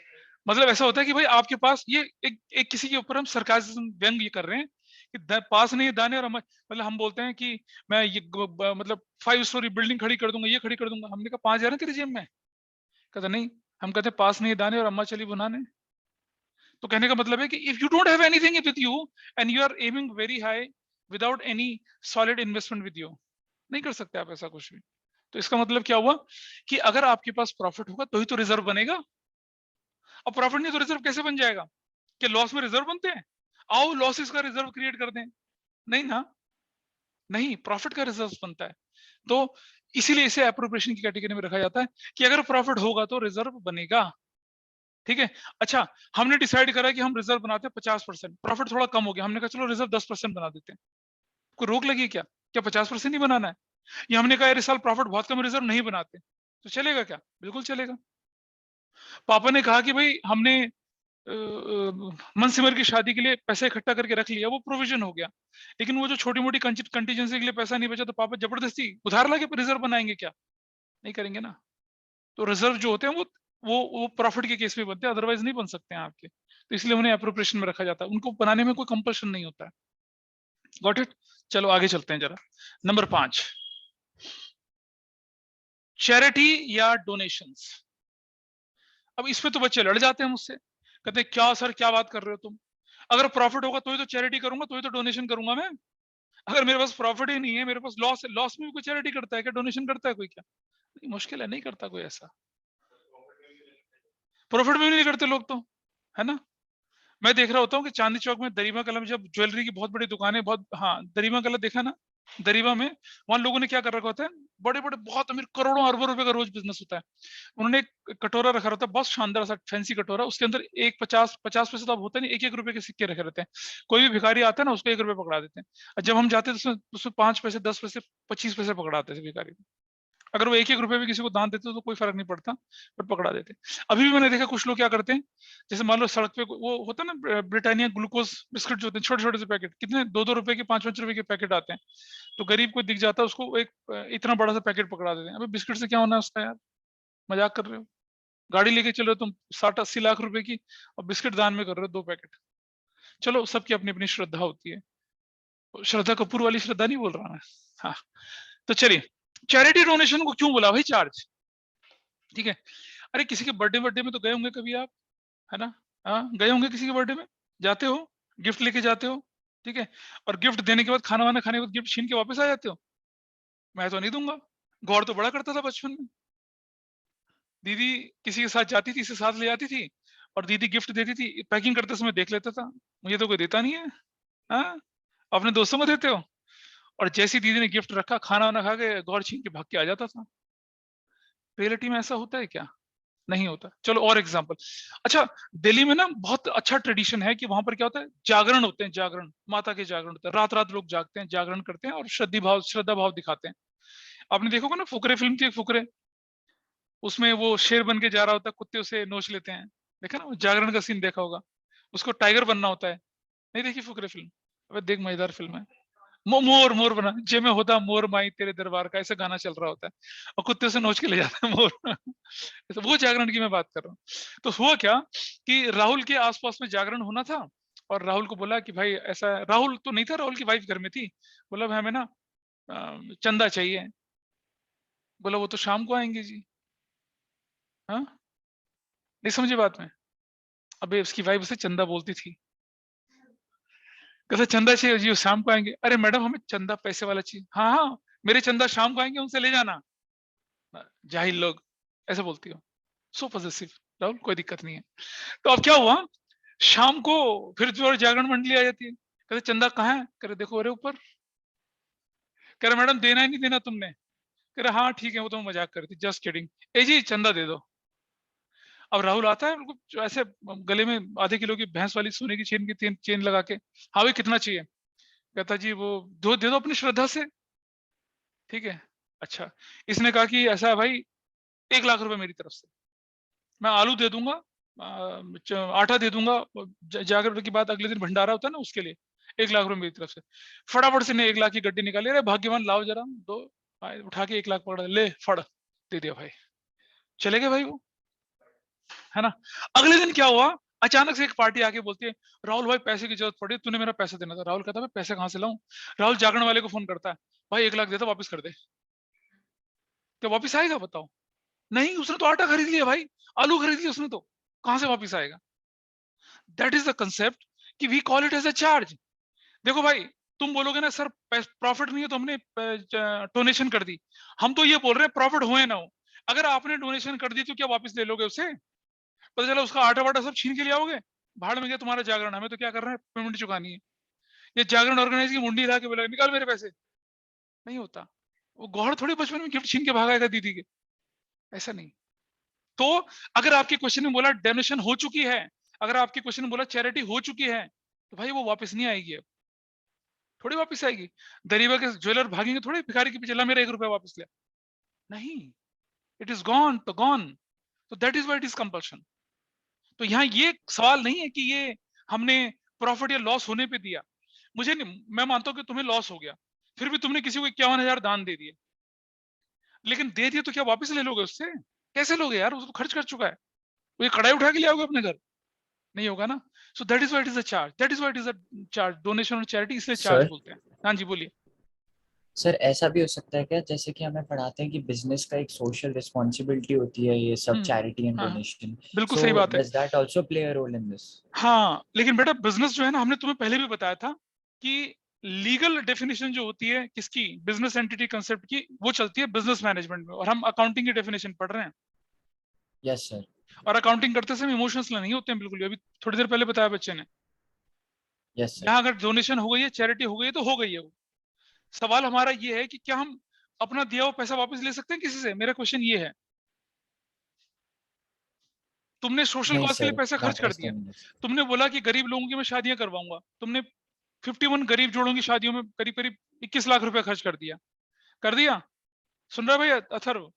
मतलब ऐसा होता है कि भाई आपके पास ये एक किसी के ऊपर हम सरकाज़िज्म व्यंग ये कर रहे हैं कि पास नहीं है दाने और मतलब हम बोलते हैं कि मैं ये मतलब 5 स्टोरी बिल्डिंग खड़ी कर दूंगा, ये खड़ी कर दूंगा। हमने कहा 5 हजार है तेरी जेब में? कहता नहीं, हम कहते हैं पास नहीं है दाने और अम्मा चली बुनाने। तो कहने का मतलब है कि if you don't have anything with you and you are aiming very high without any solid investment with you, नहीं कर सकते आप ऐसा कुछ भी। तो इसका मतलब क्या हुआ कि अगर आपके पास प्रॉफिट होगा तो ही तो रिजर्व बनेगा। अब प्रॉफिट नहीं तो रिजर्व कैसे बन जाएगा? कि लॉस में रिजर्व बनते हैं? आओ लॉसेस का रिजर्व क्रिएट कर दें, नहीं ना, नहीं, प्रॉफिट का रिजर्व बनता है। तो इसीलिए इसे एप्रोप्रिएशन की कैटेगरी में रखा जाता है कि अगर प्रॉफिट होगा तो रिजर्व बनेगा, ठीक है। अच्छा, हमने डिसाइड करा कि हम रिजर्व बनाते हैं 50%, प्रॉफिट थोड़ा कम हो गया, हमने कहा चलो रिजर्व 10% बना देते हैं। कोई रोक लगी क्या? क्या 50% ही बनाना है? या हमने कहा यार इस साल प्रॉफिट बहुत कम, रिजर्व नहीं बनाते, तो चलेगा क्या? बिल्कुल चलेगा। पापा ने कहा कि भाई हमने मनसिमर की शादी के लिए पैसा इकट्ठा करके रख लिया, वो प्रोविजन हो गया, लेकिन वो जो छोटी मोटी कंटीजेंसी के लिए पैसा नहीं बचा, तो पापा जबरदस्ती उधार लाके रिजर्व बनाएंगे क्या? नहीं करेंगे ना। तो रिजर्व जो होते हैं वो प्रॉफिट के केस में बनते हैं, अदरवाइज नहीं बन सकते हैं आपके। तो इसलिए उन्हें एप्रोप्रिएशन में रखा जाता है, उनको बनाने में कोई कंपल्शन नहीं होता है। Got it? चलो आगे चलते हैं जरा। नंबर 5, चैरिटी या डोनेशंस। अब इसमें तो बच्चे लड़ जाते हैं मुझसे, कहते हैं क्या सर क्या बात कर रहे हो तुम, अगर प्रॉफिट होगा तो ही तो चैरिटी करूंगा, तो ही तो डोनेशन करूंगा मैं। अगर मेरे पास प्रॉफिट ही नहीं है, मेरे पास लॉस है, लॉस में भी कोई चैरिटी करता है क्या, डोनेशन करता है कोई क्या? मुश्किल है, नहीं करता कोई ऐसा। प्रॉफिट में भी नहीं करते लोग तो, है ना। मैं देख रहा होता हूँ कि चांदनी चौक में दरीमा कला में जब ज्वेलरी की बहुत बड़ी दुकान है, बहुत, हाँ दरीमा कला देखा ना, दरीमा में वहां लोगों ने क्या कर रखा होता है, बड़े बड़े बहुत अमीर, करोड़ों अरबों रुपए का रोज बिजनेस होता है। उन्होंने एक कटोरा रखा रहता है, बहुत शानदार सा फैंसी कटोरा, उसके अंदर एक 50 पैसे तो अब होता नहीं, 1 1 रुपए के सिक्के रखे रहते हैं। कोई भी भिखारी आता है ना उसको 1 रुपए पकड़ा देते हैं, और जब हम जाते हैं तो उसमें 5 पैसे, 10 पैसे, 25 पैसे पकड़ाते थे भिखारी को। अगर वो 1 1 रुपए भी किसी को दान देते तो कोई फर्क नहीं पड़ता, बट पकड़ा देते। अभी भी मैंने देखा कुछ लोग क्या करते हैं, जैसे मान लो सड़क पे वो होता है ना ब्रिटानिया ग्लूकोज बिस्किट जो होते हैं, छोटे छोटे से पैकेट, कितने 2 2 रुपए के, 5 5 रुपए के पैकेट आते हैं। तो गरीब को दिख जाता है उसको एक इतना बड़ा सा पैकेट पकड़ा देते हैं। अबे बिस्किट से क्या होना है उसका यार, मजाक कर रहे हो? गाड़ी लेके चलो तुम 60 80 लाख रुपए की, और बिस्किट दान में कर रहे हो 2 पैकेट। चलो सबकी अपनी अपनी श्रद्धा होती है, श्रद्धा कपूर वाली श्रद्धा नहीं बोल रहा मैं। हाँ, तो चलिए, चैरिटी डोनेशन को क्यों बोला भाई चार्ज? ठीक है। अरे किसी के बर्थडे में तो गए होंगे कभी आप, है ना? हाँ, गए होंगे किसी के बर्थडे में, जाते हो, गिफ्ट लेके जाते हो, ठीक है? और गिफ्ट देने के बाद, खाना वाना खाने के बाद गिफ्ट छीन के वापस आ जाते हो। मैं तो नहीं दूंगा। गौर तो बड़ा करता था बचपन में। दीदी किसी के साथ जाती थी, इसे साथ ले जाती थी, और दीदी गिफ्ट देती थी, पैकिंग करते समय देख लेता था, मुझे तो कोई देता नहीं है। हाँ, अपने दोस्तों को देते हो। और जैसी दीदी ने गिफ्ट रखा, खाना वाना खा के गौर छीन के भाग के आ जाता था। रियलिटी में ऐसा होता है क्या? नहीं होता। चलो और एग्जांपल। अच्छा, दिल्ली में ना बहुत अच्छा ट्रेडिशन है कि वहां पर क्या होता है, जागरण होते हैं, जागरण, माता के जागरण होते हैं, रात रात लोग जागते हैं, जागरण करते हैं और श्रद्धा भाव दिखाते हैं। आपने देखा होगा ना, फुकरे फिल्म थी एक, फुकरे, उसमें वो शेर बन के जा रहा होता है, कुत्ते उसे नोच लेते हैं, देखा ना? वो जागरण का सीन देखा होगा। उसको टाइगर बनना होता है। नहीं देखी फुकरे फिल्म? अबे देख, मजेदार फिल्म है। मोर मोर बना, जे में होता मोर माई तेरे दरबार का, ऐसा गाना चल रहा होता है, और कुत्ते से नोच के ले जाता है मोर। तो वो जागरण की मैं बात कर रहा हूँ। तो हुआ क्या कि राहुल के आसपास में जागरण होना था, और राहुल को बोला कि भाई ऐसा, राहुल तो नहीं था, राहुल की वाइफ घर में थी, बोला भाई हमें ना चंदा चाहिए। बोला वो तो शाम को आएंगे जी। हाँ, नहीं समझे बात में? अबे उसकी वाइफ उसे चंदा बोलती थी, कैसे चंदा चाहिए जी, वो शाम को आएंगे। अरे मैडम हमें चंदा पैसे वाला चाहिए। हाँ हाँ, मेरे चंदा शाम को आएंगे, उनसे ले जाना। जाहिल लोग ऐसे बोलती हो, सो पॉजिटिव। राहुल कोई दिक्कत नहीं है। तो अब क्या हुआ, शाम को फिर जो जागरण मंडली आ जाती है, कहते चंदा कहाँ है, कह रहे देखो अरे ऊपर। कह रहे मैडम देना ही नहीं देना तुमने। कह रहे हाँ ठीक है, वो तो मजाक कर रही थी, जस्ट किडिंग। ए जी चंदा दे दो। अब राहुल आता है उनको ऐसे, गले में आधे किलो की भैंस वाली सोने की चेन की चेन लगा के, हाँ भाई कितना चाहिए? कहता जी वो दो दे दो अपनी श्रद्धा से। ठीक है, अच्छा। इसने कहा कि ऐसा है भाई, 1 लाख रुपए मेरी तरफ से, मैं आलू दे दूंगा, आटा दे दूंगा, जागरण की बात अगले दिन भंडारा होता है ना, उसके लिए 1 लाख रुपए मेरी तरफ से। फटाफट से ने 1 लाख की गड्डी निकाली, अरे भाग्यवान लाओ जरा दो। उठा के 1 लाख पकड़ा, ले फड़, दे दिया भाई। चले गए भाई वो, है ना? अगले दिन क्या हुआ, अचानक से एक पार्टी आके बोलती है, राहुल भाई पैसे की जरूरत पड़ी, तूने मेरा पैसा देना था। राहुल कहता है पैसे कहाँ से लाऊं? राहुल जागरण वाले को फोन करता है, भाई 1 लाख देता, वापस कर दे। क्या वापस आएगा बताओ? नहीं, उसने तो आटा खरीद लिया भाई, आलू खरीद लिया उसने, तो कहां से वापस आएगा? दैट इज द कंसेप्ट कि we call it as a charge. देखो भाई, तुम बोलोगे ना सर प्रॉफिट नहीं है तो हमने डोनेशन कर दी। हम तो ये बोल रहे हैं प्रॉफिट हो या ना हो, अगर आपने डोनेशन कर दी तो क्या वापस ले लोगे उससे? पता चला उसका आटा वाटा सब छीन के ले आओगे, भाड़ में गया तुम्हारा जागरण, हमें तो क्या कर रहे हैं, पेमेंट चुकानी है। ये जागरण ऑर्गेनाइज की मुंडी ला के बोला निकाल मेरे पैसे। नहीं होता। वो गौड़ थोड़ी बचपन में गिफ्ट छीन के भागाएगा दीदी के, ऐसा नहीं। तो अगर आपके क्वेश्चन में बोला डोनेशन हो चुकी है, अगर आपके क्वेश्चन में बोला चैरिटी हो चुकी है, तो भाई वो वापस नहीं आएगी, अब थोड़ी वापस आएगी। दरीबा के ज्वेलर भागेंगे थोड़ी भिखारी के पीछे, ला मेरा 1 रुपया वापस ले। नहीं, इट इज गॉन तो गॉन। तो that is why it is compulsion. तो यहाँ ये सवाल नहीं है कि ये हमने प्रॉफिट या लॉस होने पे दिया। मुझे नहीं, मैं मानता हूँ कि तुम्हें लॉस हो गया, फिर भी तुमने किसी को 51,000 दान दे दिए, लेकिन दे दिए तो क्या वापस ले लोगे उससे? कैसे लोगे यार, उसको खर्च कर चुका है। वो ये कढ़ाई उठा के ले आओगे अपने घर? नहीं होगा ना। So that is why it is a charge, that is why it is a charge, donation और चैरिटी इसलिए चार्ज सर बोलते हैं। हाँ जी बोलिए। सर ऐसा भी हो सकता है क्या, जैसे कि हमें पढ़ाते हैं कि बिजनेस का एक सोशल रिस्पॉन्सिबिलिटी होती है ये सब हम्म, चैरिटी एंड हाँ डोनेशन, बिल्कुल सो सही बात है। Does that also play a role in this? हाँ लेकिन बेटा बिजनेस जो है ना, हमने तुम्हें पहले भी बताया था कि लीगल डेफिनेशन जो होती है किसकी, बिजनेस एंटिटी कंसेप्ट की, वो चलती है बिजनेस मैनेजमेंट में, और हम अकाउंटिंग की डेफिनेशन पढ़ रहे हैं। Yes sir. और अकाउंटिंग करते समय इमोशंस नहीं होते हैं बिल्कुल भी, अभी थोड़ी देर पहले बताया बच्चे ने। Yes sir. यहाँ अगर डोनेशन हो गई है, चैरिटी हो गई है, तो हो गई है वो। सवाल हमारा ये है कि क्या हम अपना दिया हुआ पैसा वापस ले सकते हैं किसी से? मेरा क्वेश्चन ये है। तुमने सोशल नहीं कॉज के लिए सर, पैसा खर्च दैट कर इज दिया। द तुमने बोला कि गरीब लोगों की मैं शादियां करवाऊंगा, तुमने 51 गरीब जोड़ों की शादियों में करीब करीब 21 लाख रुपए खर्च कर दिया। कर दिया? सुन रहा है भाई अथर्व?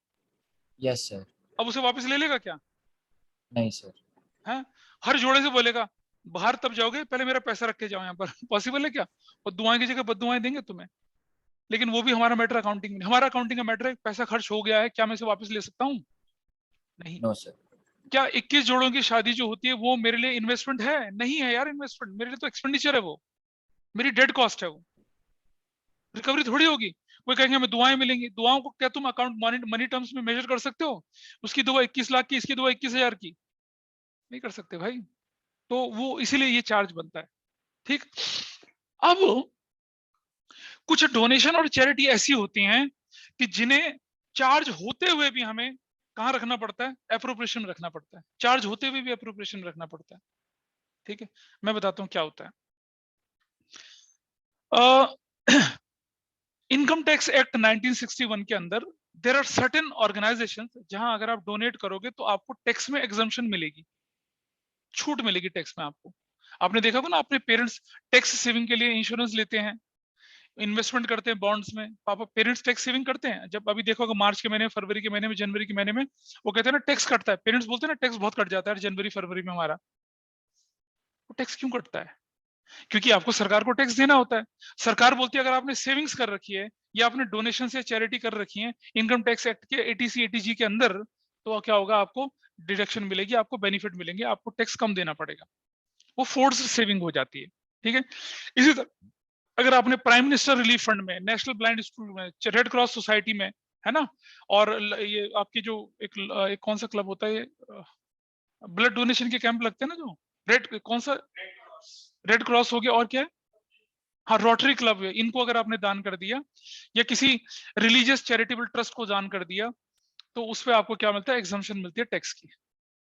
Yes sir. अब उसे वापस ले लेगा क्या? नहीं सर। है, हर जोड़े से बोलेगा बाहर तब जाओगे पहले मेरा पैसा रख के जाओ यहाँ पर। पॉसिबल है क्या? और दुआएं की जगह बददुआएं देंगे तुम्हें। लेकिन वो भी हमारा मैटर अकाउंटिंग में, हमारा अकाउंटिंग का मैटर है पैसा खर्च हो गया है, क्या मैं इसे वापस ले सकता हूँ? नहीं। No sir. क्या 21 जोड़ों की शादी जो होती है वो मेरे लिए इन्वेस्टमेंट है? नहीं है यार, इन्वेस्टमेंट मेरे लिए तो एक्सपेंडिचर है वो, मेरी डेड कॉस्ट है वो, रिकवरी थोड़ी होगी। कोई कहेंगे हमें दुआएं मिलेंगी, दुआओं को क्या तुम अकाउंट मनी टर्म्स में मेजर कर सकते हो? उसकी दुआ 21 लाख की, इसकी दुआ 21,000 की, नहीं कर सकते भाई। तो वो इसीलिए ये चार्ज बनता है। ठीक, अब कुछ डोनेशन और चैरिटी ऐसी होती हैं कि जिन्हें चार्ज होते हुए भी हमें कहाँ रखना पड़ता है? एप्रोप्रिएशन में रखना पड़ता है। चार्ज होते हुए भी एप्रोप्रिएशन में रखना पड़ता है। ठीक है, मैं बताता हूँ क्या होता है। इनकम टैक्स एक्ट 1961 के अंदर देयर आर सर्टेन ऑर्गेनाइजेशंस जहां अगर आप डोनेट करोगे तो आपको टैक्स में एग्जम्पशन मिलेगी, छूट मिलेगी टैक्स में आपको। आपने देखा होगा ना, अपने पेरेंट्स टैक्स सेविंग के लिए इंश्योरेंस लेते हैं, इन्वेस्टमेंट करते हैं बॉन्ड्स में, पापा पेरेंट्स टैक्स सेविंग करते हैं। जब अभी देखो मार्च के महीने में, फरवरी के महीने में, जनवरी के महीने में, वो कहते हैं ना टैक्स कटता है, पेरेंट्स बोलते हैं ना टैक्स बहुत कट जाता है जनवरी फरवरी में हमारा। वो टैक्स क्यों कटता है? क्योंकि आपको सरकार को टैक्स देना होता है। सरकार बोलती है अगर आपने सेविंग्स कर रखी है या आपने डोनेशन या चैरिटी कर रखी है इनकम टैक्स एक्ट के एटीसी एटीजी के अंदर, तो क्या होगा? आपको डिडक्शन मिलेगी, आपको बेनिफिट मिलेंगे, आपको टैक्स कम देना पड़ेगा। वो फोर्स सेविंग हो जाती है। ठीक है, इसी तरह अगर आपने प्राइम मिनिस्टर रिलीफ फंड में, नेशनल ब्लाइंड स्कूल में, रेड क्रॉस सोसाइटी में, है ना, और ये आपकी जो एक कौन सा क्लब होता है, ब्लड डोनेशन के कैंप लगते हैं ना, जो रेड कौन सा, रेड क्रॉस हो गया, और क्या है, हाँ रोटरी क्लब है, इनको अगर आपने दान कर दिया या किसी रिलीजियस चैरिटेबल ट्रस्ट को दान कर दिया, तो उस पर आपको क्या मिलता है? एग्जम्पशन मिलती है टैक्स की,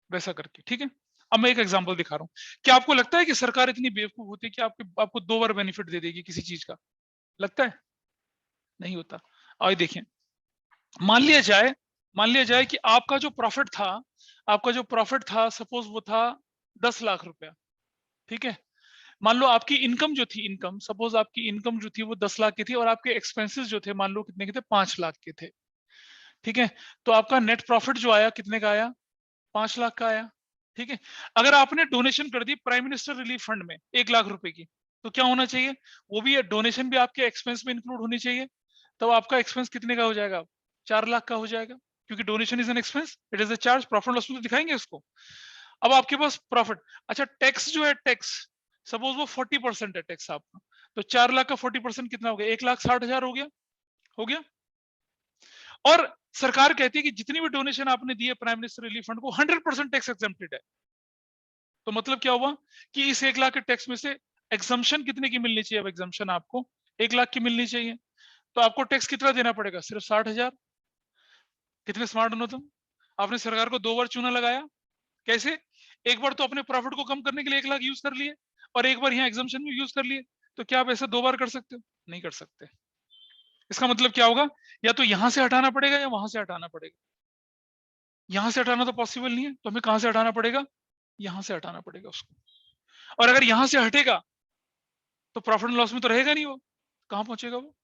वैसा करके। ठीक है, अब मैं एक एग्जांपल दिखा रहा हूँ। क्या आपको लगता है कि सरकार इतनी बेवकूफ होती है कि आपको 2 बार बेनिफिट दे देगी किसी चीज का? लगता है? नहीं होता। और देखिए, मान लिया जाए कि आपका जो प्रॉफिट था, सपोज वो था 10 लाख रुपया। ठीक है, मान लो आपकी इनकम जो थी, सपोज आपकी इनकम जो थी वो 10 लाख की थी, और आपके एक्सपेंसेस जो थे मान लो कितने के थे? 5 लाख के थे। ठीक है, तो आपका नेट प्रॉफिट जो आया कितने का आया? 5 लाख का आया। ठीक है, अगर आपने डोनेशन कर दी प्राइम मिनिस्टर रिलीफ फंड में 1 लाख रुपए की, तो क्या होना चाहिए? वो भी डोनेशन भी आपके एक्सपेंस में इंक्लूड होनी चाहिए। तो आपका एक्सपेंस कितने का हो जाएगा? 4 लाख का हो जाएगा, क्योंकि donation is an expense, it is a charge. Profit loss में तो दिखाएंगे इसको। अब आपके पास प्रॉफिट, अच्छा टैक्स जो है, टैक्स सपोज वो 40% है टैक्स आपका, तो 4 लाख का 40% कितना हो गया? 1,60,000 हो गया। हो गया। और सरकार कहती है कि जितनी भी डोनेशन आपने दी है प्राइम मिनिस्टर रिलीफ फंड को 100% टैक्स एग्जम्प्टेड है। तो मतलब क्या हुआ कि इस 1 लाख के टैक्स में से एग्जम्पशन कितने की मिलनी चाहिए? अब एग्जम्पशन आपको 1 लाख की मिलनी चाहिए, तो आपको टैक्स कितना देना पड़ेगा? सिर्फ 60,000। कितने स्मार्ट हो तुम? आपने सरकार को 2 बार चूना लगाया। कैसे? एक बार तो अपने प्रॉफिट को कम करने के लिए 1 लाख यूज कर लिए, और एक बार यहाँ एग्जम्पशन भी यूज कर लिए। तो क्या आप ऐसा 2 बार कर सकते हो? नहीं कर सकते। इसका मतलब क्या होगा? या तो यहां से हटाना पड़ेगा या वहां से हटाना पड़ेगा। यहां से हटाना तो पॉसिबल नहीं है, तो हमें कहां से हटाना पड़ेगा? यहां से हटाना पड़ेगा उसको। और अगर यहां से हटेगा तो प्रॉफिट एंड लॉस में तो रहेगा नहीं वो। कहां पहुंचेगा वो?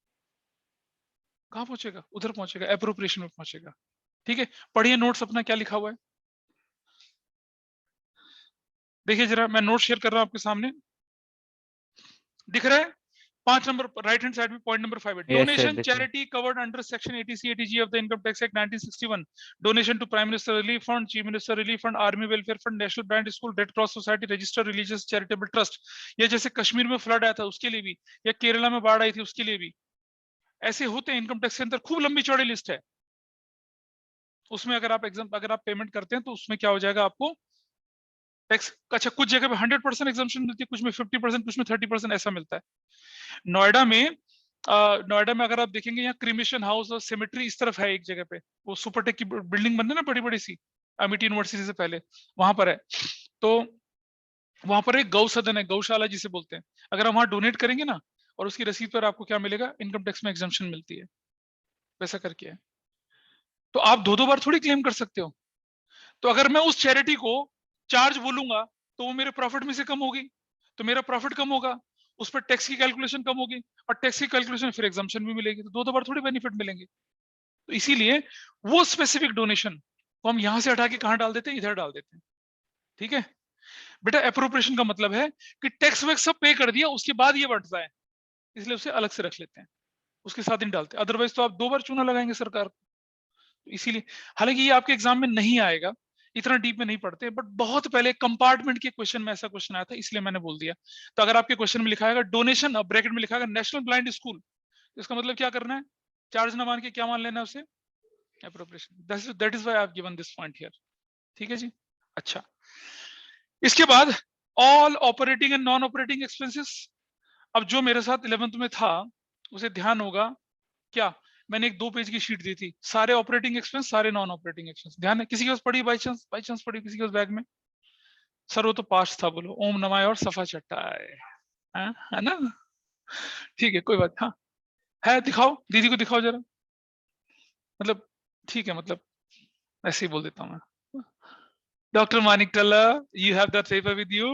कहां पहुंचेगा? उधर पहुंचेगा, एप्रोप्रिएशन में पहुंचेगा। ठीक है, पढ़िए नोट्स अपना क्या लिखा हुआ है। देखिए जरा, मैं नोट शेयर कर रहा हूं आपके सामने, दिख रहा है? 5 नंबर राइट हैंड साइड में पॉइंट नंबर 5 है, यस सर डोनेशन देखिए। Charity covered under section 80C 80G of the income tax act 1961, donation to prime minister relief fund, chief minister relief fund, army welfare fund, national blind school, red cross society, registered religious charitable trust. या जैसे कश्मीर में flood आया था उसके लिए भी, या केरला में बाढ़ आई थी उसके लिए भी। ऐसे होते हैं इनकम टैक्स के अंदर, खूब लंबी चौड़ी लिस्ट है। उसमें अगर आप पेमेंट करते हैं तो उसमें क्या हो जाएगा? आपको टैक्स, अच्छा कुछ जगह पे 100% एग्जम्पशन मिलती है, कुछ में 50%, कुछ में 30% ऐसा मिलता है। नोएडा में अगर आप देखेंगे, यहाँ क्रिमेशन हाउस और सिमेट्री इस तरफ है एक जगह पे, वो सुपरटेक की बिल्डिंग बन है ना बड़ी बड़ी सी, अमिटी यूनिवर्सिटी से पहले, वहां पर है। तो वहां पर एक गौ सदन है, गौशाला जिसे बोलते हैं। अगर हम वहां डोनेट करेंगे ना, और उसकी रसीद पर आपको क्या मिलेगा? इनकम टैक्स में एग्जम्पशन मिलती है, वैसा करके है। तो आप 2 बार थोड़ी क्लेम कर सकते हो। तो अगर मैं उस चैरिटी को चार्ज बोलूंगा तो वो मेरे प्रॉफिट में से कम होगी, तो मेरा प्रॉफिट कम होगा, उस पर टैक्स की कैलकुलेशन कम होगी, और टैक्स की कैलकुलेशन फिर एग्जम्पशन भी मिलेगी, तो 2 बार थोड़ी बेनिफिट मिलेंगे। तो इसीलिए वो स्पेसिफिक डोनेशन को हम यहां से हटा के कहां डाल देते हैं? इधर डाल देते हैं। ठीक है बेटा, अप्रोप्रिएशन का मतलब है कि टैक्स वैक्स सब पे कर दिया, उसके बाद ये बढ़ता है, इसलिए उसे अलग से रख लेते हैं, उसके साथ नहीं डालते। अदरवाइज तो आप 2 बार चूना लगाएंगे सरकार को। तो इसीलिए, हालांकि ये आपके एग्जाम में नहीं आएगा, इतना डीप में नहीं पढ़ते, बट बहुत पहले कंपार्टमेंट के क्वेश्चन में ऐसा क्वेश्चन आया था, इसलिए मैंने बोल दिया। तो अगर आपके क्वेश्चन में लिखा है डोनेशन, अब ब्रैकेट में लिखा है नेशनल ब्लाइंड स्कूल, तो इसका मतलब क्या करना है? चार्ज ना मान के क्या मान लेना है उसे, appropriation. That is why I have given this point here. ठीक है जी। अच्छा, इसके बाद all operating and non operating expenses. अब जो मेरे साथ 11th में था उसे ध्यान होगा क्या, मैंने एक 2 पेज की शीट दी थी, सारे ऑपरेटिंग एक्सपेंस, सारे नॉन ऑपरेटिंग एक्सपेंस। ध्यान है, किसी के पास पड़ी बाई चांस पड़ी किसी के पास बैग में? सर वो तो पास था, बोलो ओम नमाय और सफा चट्टाए, है ना? ठीक है, कोई बात। हाँ है, दिखाओ दीदी को, दिखाओ जरा। मतलब ठीक है, मतलब ऐसे ही बोल देता हूँ मैं। Doctor Manik Talla, you have that paper with you.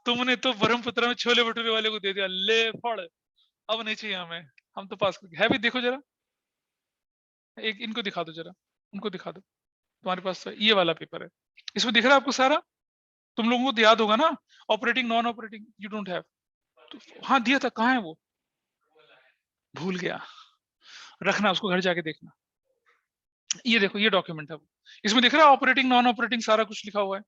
तुमने तो ब्रह्मपुत्र में छोले भटूरे वाले को दे दिया, ले फड़, अब नहीं चाहिए हमें, हम तो पास कर गए। है भी, देखो जरा, एक इनको दिखा दो जरा, उनको दिखा दो, तुम्हारे पास तो ये वाला पेपर है, इसमें दिख रहा है आपको सारा? तुम लोगों को याद होगा ना, operating non operating you don't have. तो हाँ दिया था, कहाँ है वो, भूल गया, रखना उसको, घर जाके देखना। ये देखो, ये डॉक्यूमेंट है वो, इसमें दिख रहा है ऑपरेटिंग नॉन ऑपरेटिंग सारा कुछ लिखा हुआ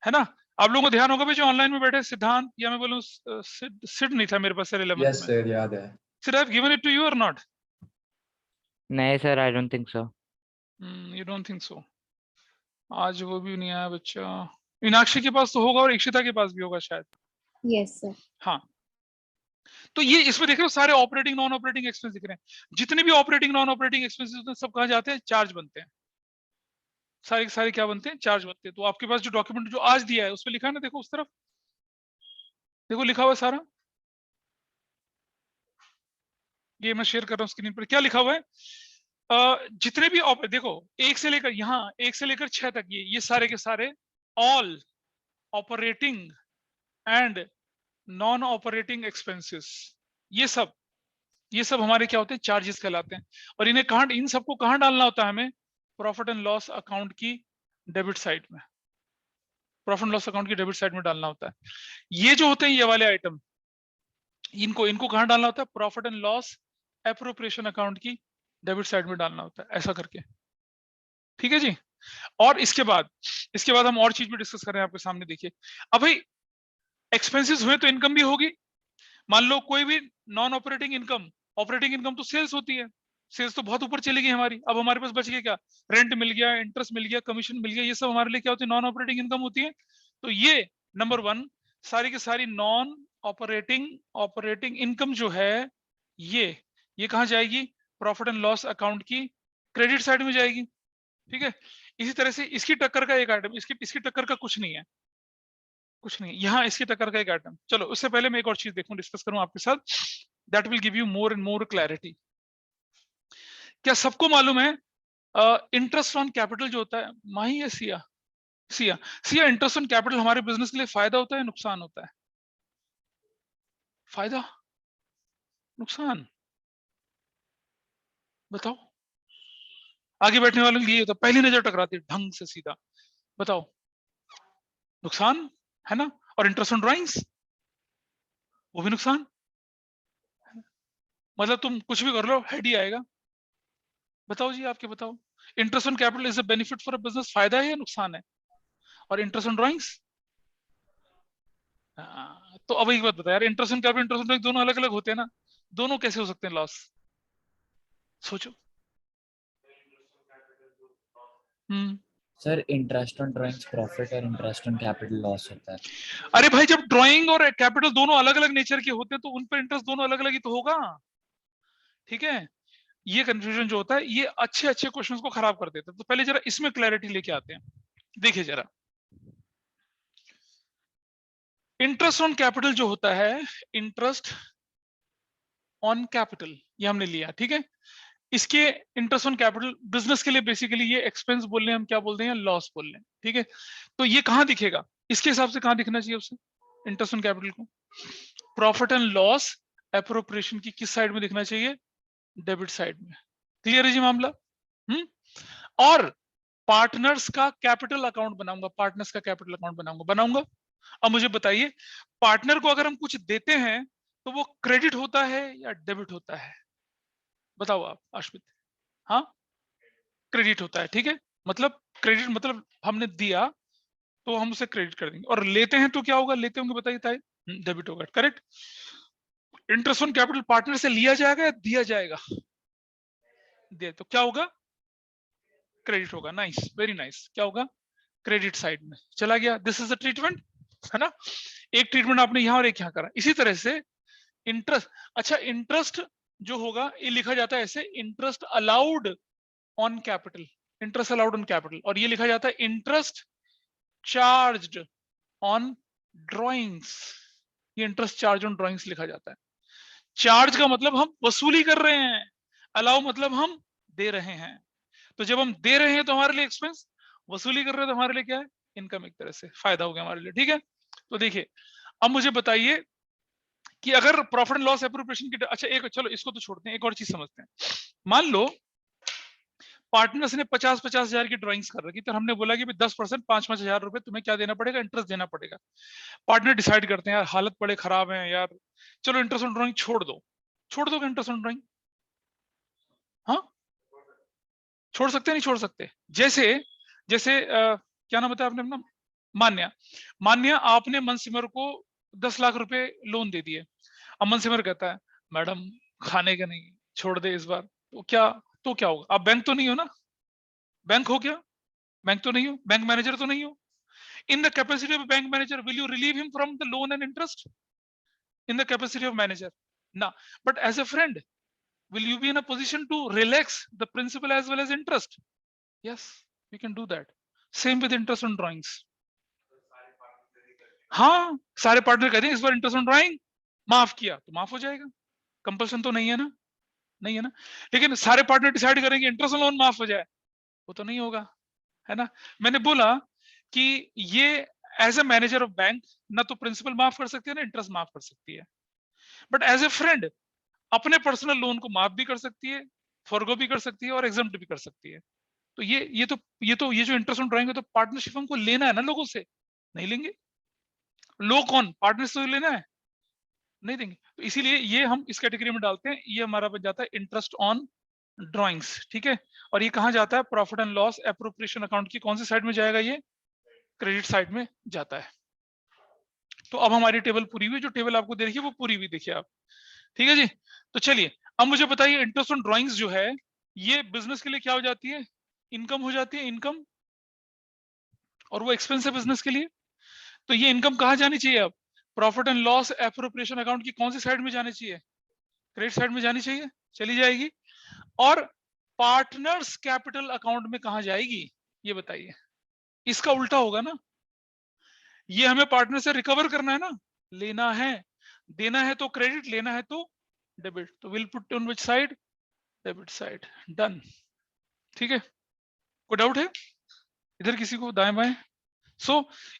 है ना? आप लोगों को ध्यान होगा भी, जो ऑनलाइन में बैठे सिद्धांत, या मैं बोलूं सिड नहीं था मेरे पास सर 11th यस में। सर, याद है। Sid I have given it to you और नॉट? नहीं sir, I don't think so. You don't think so? आज वो भी नहीं आया बच्चा। मीनाक्षी के पास तो होगा और इक्षिता के पास भी होगा शायद। Yes sir. हाँ, तो ये इसमें देख रहे हो सारे ऑपरेटिंग नॉन ऑपरेटिंग एक्सपेंस दिख रहे हैं। जितने भी ऑपरेटिंग नॉन ऑपरेटिंग एक्सपेंसेस होते हैं सब कहाँ जाते हैं, चार्ज बनते हैं। सारे सारे क्या बनते हैं, चार्ज बनते हैं। तो आपके पास जो डॉक्यूमेंट जो आज दिया है उसमें लिखा है ना, देखो उस तरफ, देखो लिखा हुआ है सारा, ये मैं शेयर कर रहा हूँ स्क्रीन पर, क्या लिखा हुआ है? जितने भी देखो, एक से लेकर यहाँ, एक से लेकर 6 तक, ये सारे के सारे all operating and non operating expenses, ये सब हमारे क्या होते हैं, चार्जेस कहलाते हैं। और इन्हें कहां, इन सबको कहां डालना होता है हमें, प्रॉफिट एंड लॉस अकाउंट की डेबिट साइड में, प्रॉफिट एंड लॉस अकाउंट की डेबिट साइड में डालना होता है। ये जो होते हैं ये वाले आइटम, इनको कहां डालना होता है, profit and loss appropriation account की डेबिट साइड में डालना होता है, ऐसा करके। ठीक है जी। और इसके बाद हम और चीज भी डिस्कस कर रहे हैं आपके सामने, देखिए। अब भाई एक्सपेंसेस हुए तो इनकम भी होगी। मान लो कोई भी non operating income, operating income तो सेल्स होती है, सेल्स तो बहुत ऊपर चली गई हमारी, अब हमारे पास बच गया क्या, रेंट मिल गया, इंटरेस्ट मिल गया, कमीशन मिल गया, ये सब हमारे लिए क्या होती है, नॉन ऑपरेटिंग इनकम होती है। तो ये नंबर 1, सारी की सारी नॉन ऑपरेटिंग इनकम जो है, ये कहाँ जाएगी, प्रॉफिट एंड लॉस अकाउंट की क्रेडिट साइड में जाएगी। ठीक है, इसी तरह से इसकी टक्कर का एक आइटम, इसकी टक्कर का कुछ नहीं है, यहाँ इसकी टक्कर का एक आइटम। चलो उससे पहले मैं एक और चीज देखूं, डिस्कस करूं आपके साथ, that will give you more and more clarity. क्या सबको मालूम है इंटरेस्ट ऑन कैपिटल जो होता है, माही है सिया इंटरेस्ट ऑन कैपिटल हमारे बिजनेस के लिए फायदा होता है, नुकसान होता है? फायदा, नुकसान, बताओ। आगे बैठने वालों के लिए तो पहली नजर टकराती है ढंग से सीधा, बताओ। नुकसान है ना? और इंटरेस्ट ऑन ड्राइंग्स, वो भी नुकसान, मतलब तुम कुछ भी कर लो हेड ही आएगा। बताओ जी, आपके बताओ। Interest on capital is a benefit for a business, फायदा है या नुकसान है? और इंटरेस्ट ऑन ड्राइंग्स, तो अब एक बात बता यार, interest on capital, interest on drawings दोनों अलग अलग होते हैं ना, दोनों कैसे हो सकते हैं लॉस? सोचो। Sir interest on drawings profit और इंटरेस्ट ऑन कैपिटल लॉस होता है। अरे भाई, जब ड्राइंग और कैपिटल दोनों अलग अलग नेचर के होते हैं तो उन पर इंटरेस्ट दोनों अलग अलग ही तो होगा। ठीक है, ये कंफ्यूजन जो होता है ये अच्छे अच्छे क्वेश्चंस को खराब कर देता है। तो पहले जरा इसमें क्लैरिटी लेके आते हैं। देखिए जरा, इंटरेस्ट ऑन कैपिटल जो होता है, इंटरेस्ट ऑन कैपिटल, ये हमने लिया, ठीक है। इसके इंटरेस्ट ऑन कैपिटल बिजनेस के लिए बेसिकली ये एक्सपेंस बोल रहे हैं, हम क्या बोल रहे हैं, लॉस बोल रहे हैं, ठीक है। तो ये कहां दिखेगा, इसके हिसाब से कहां दिखना चाहिए उसे, इंटरेस्ट ऑन कैपिटल को प्रॉफिट एंड लॉस एप्रोप्रिएशन की किस साइड में दिखना चाहिए, डेबिट साइड में। क्लियर है जी मामला? और पार्टनर्स का कैपिटल अकाउंट बनाऊंगा, पार्टनर्स का कैपिटल अकाउंट बनाऊंगा। अब मुझे बताइए, पार्टनर को अगर हम कुछ देते हैं तो वो क्रेडिट होता है या डेबिट होता है? बताओ आप अश्वित। हाँ, क्रेडिट होता है, ठीक है। मतलब क्रेडिट मतलब हमने दिया तो हम उसे क्रेडिट कर देंगे, और लेते हैं तो क्या होगा, लेते होंगे बताइए ताई, डेबिट होगा, correct. Interest on capital partner से लिया जाएगा या दिया जाएगा? दे, तो क्या होगा? क्रेडिट होगा। Nice, very nice. क्या होगा? क्रेडिट साइड में चला गया। दिस इज द ट्रीटमेंट, है ना? एक ट्रीटमेंट आपने यहां और एक यहां करा। इसी तरह से इंटरेस्ट, अच्छा इंटरेस्ट जो होगा ये लिखा जाता है ऐसे, interest allowed on capital, interest allowed on capital, और ये लिखा जाता है इंटरेस्ट चार्ज्ड ऑन ड्राइंग्स। ये इंटरेस्ट चार्ज ऑन ड्राइंग्स लिखा जाता है। चार्ज का मतलब हम वसूली कर रहे हैं, अलाउ मतलब हम दे रहे हैं। तो जब हम दे रहे हैं तो हमारे लिए एक्सपेंस, वसूली कर रहे हैं तो हमारे लिए क्या है? इनकम, एक तरह से फायदा हो गया हमारे लिए। ठीक है, तो देखिए अब मुझे बताइए कि अगर प्रॉफिट एंड लॉस एप्रोप्रिएशन की, अच्छा एक, चलो इसको तो छोड़ते हैं, एक और चीज समझते हैं। मान लो पार्टनर्स ने 50-50 हजार की ड्राइंग्स कर रखी, तो हमने बोला कि 10% 5-5 हजार रुपए तुम्हें क्या देना पड़ेगा? इंटरेस्ट देना पड़ेगा। पार्टनर डिसाइड करते हैं यार हालत बड़े खराब है यार, चलो इंटरेस्ट ऑन ड्राइंग छोड़ दो। छोड़ दोगे इंटरेस्ट ऑन ड्राइंग? हाँ, छोड़ सकते हैं, नहीं छोड़ सकते? जैसे जैसे क्या नाम बताया आपने अपना? मान्या। मान्या आपने मनसिमर को 10 लाख रुपए लोन दे दिए। अब मनसिमर कहता है मैडम खाने का नहीं, छोड़ दे इस बार। तो क्या होगा? आप बैंक तो नहीं हो ना? बैंक हो क्या? बैंक तो नहीं हो, बैंक मैनेजर तो नहीं हो। In the capacity of bank manager will you relieve him from the loan and interest? In the capacity of manager ना, but as a friend will you be in a position to relax the principal as well as interest? Yes, we can do that. Same with interest on drawings. हाँ, सारे partner कहते हैं इस बार interest on drawing माफ किया तो माफ हो जाएगा, कंपल्सन तो नहीं है ना? नहीं है ना? लेकिन सारे पार्टनर डिसाइड करेंगे इंटरेस्ट लोन माफ हो जाए, वो तो नहीं होगा, है ना? मैंने बोला कि ये as a manager of bank ना तो प्रिंसिपल माफ कर सकती है ना इंटरेस्ट माफ कर सकती है, बट एज ए फ्रेंड अपने पर्सनल लोन को माफ भी कर सकती है, फॉरगो भी कर सकती है और एग्जम्प्ट भी कर सकती है। तो ये जो इंटरेस्ट ऑन ड्राइंग है तो पार्टनरशिप हमको लेना है ना लोगों से, नहीं लेंगे। लो कौन? पार्टनर से लेना है, नहीं देंगे। तो इसीलिए ये हम इस कैटेगरी में डालते हैं, ये हमारा बन जाता है इंटरेस्ट ऑन ड्राइंग्स। ठीक है, और ये कहां जाता है? Profit and loss appropriation account की कौन सी साइड में जाएगा? ये क्रेडिट साइड में जाता है। तो अब हमारी टेबल पूरी हुई, जो टेबल आपको दे रही है वो पूरी हुई, देखिए आप। ठीक है जी, तो चलिए अब मुझे बताइए इंटरेस्ट ऑन ड्राइंग्स जो है ये बिजनेस के लिए क्या हो जाती है? इनकम हो जाती है, इनकम, और वो एक्सपेंस है बिजनेस के लिए। तो ये इनकम कहां जानी चाहिए? अब profit and loss appropriation account की कौन सी साइड में जानी चाहिए? क्रेडिट साइड में जानी चाहिए, चली जाएगी। और पार्टनर्स कैपिटल अकाउंट में कहां जाएगी ये बताइए? इसका उल्टा होगा ना, ये हमें पार्टनर से रिकवर करना है ना, लेना है, देना है तो क्रेडिट, लेना है तो डेबिट। तो will put on which side? Debit side. Done. ठीक है, कोई डाउट है इधर किसी को दाएं बाएं? सो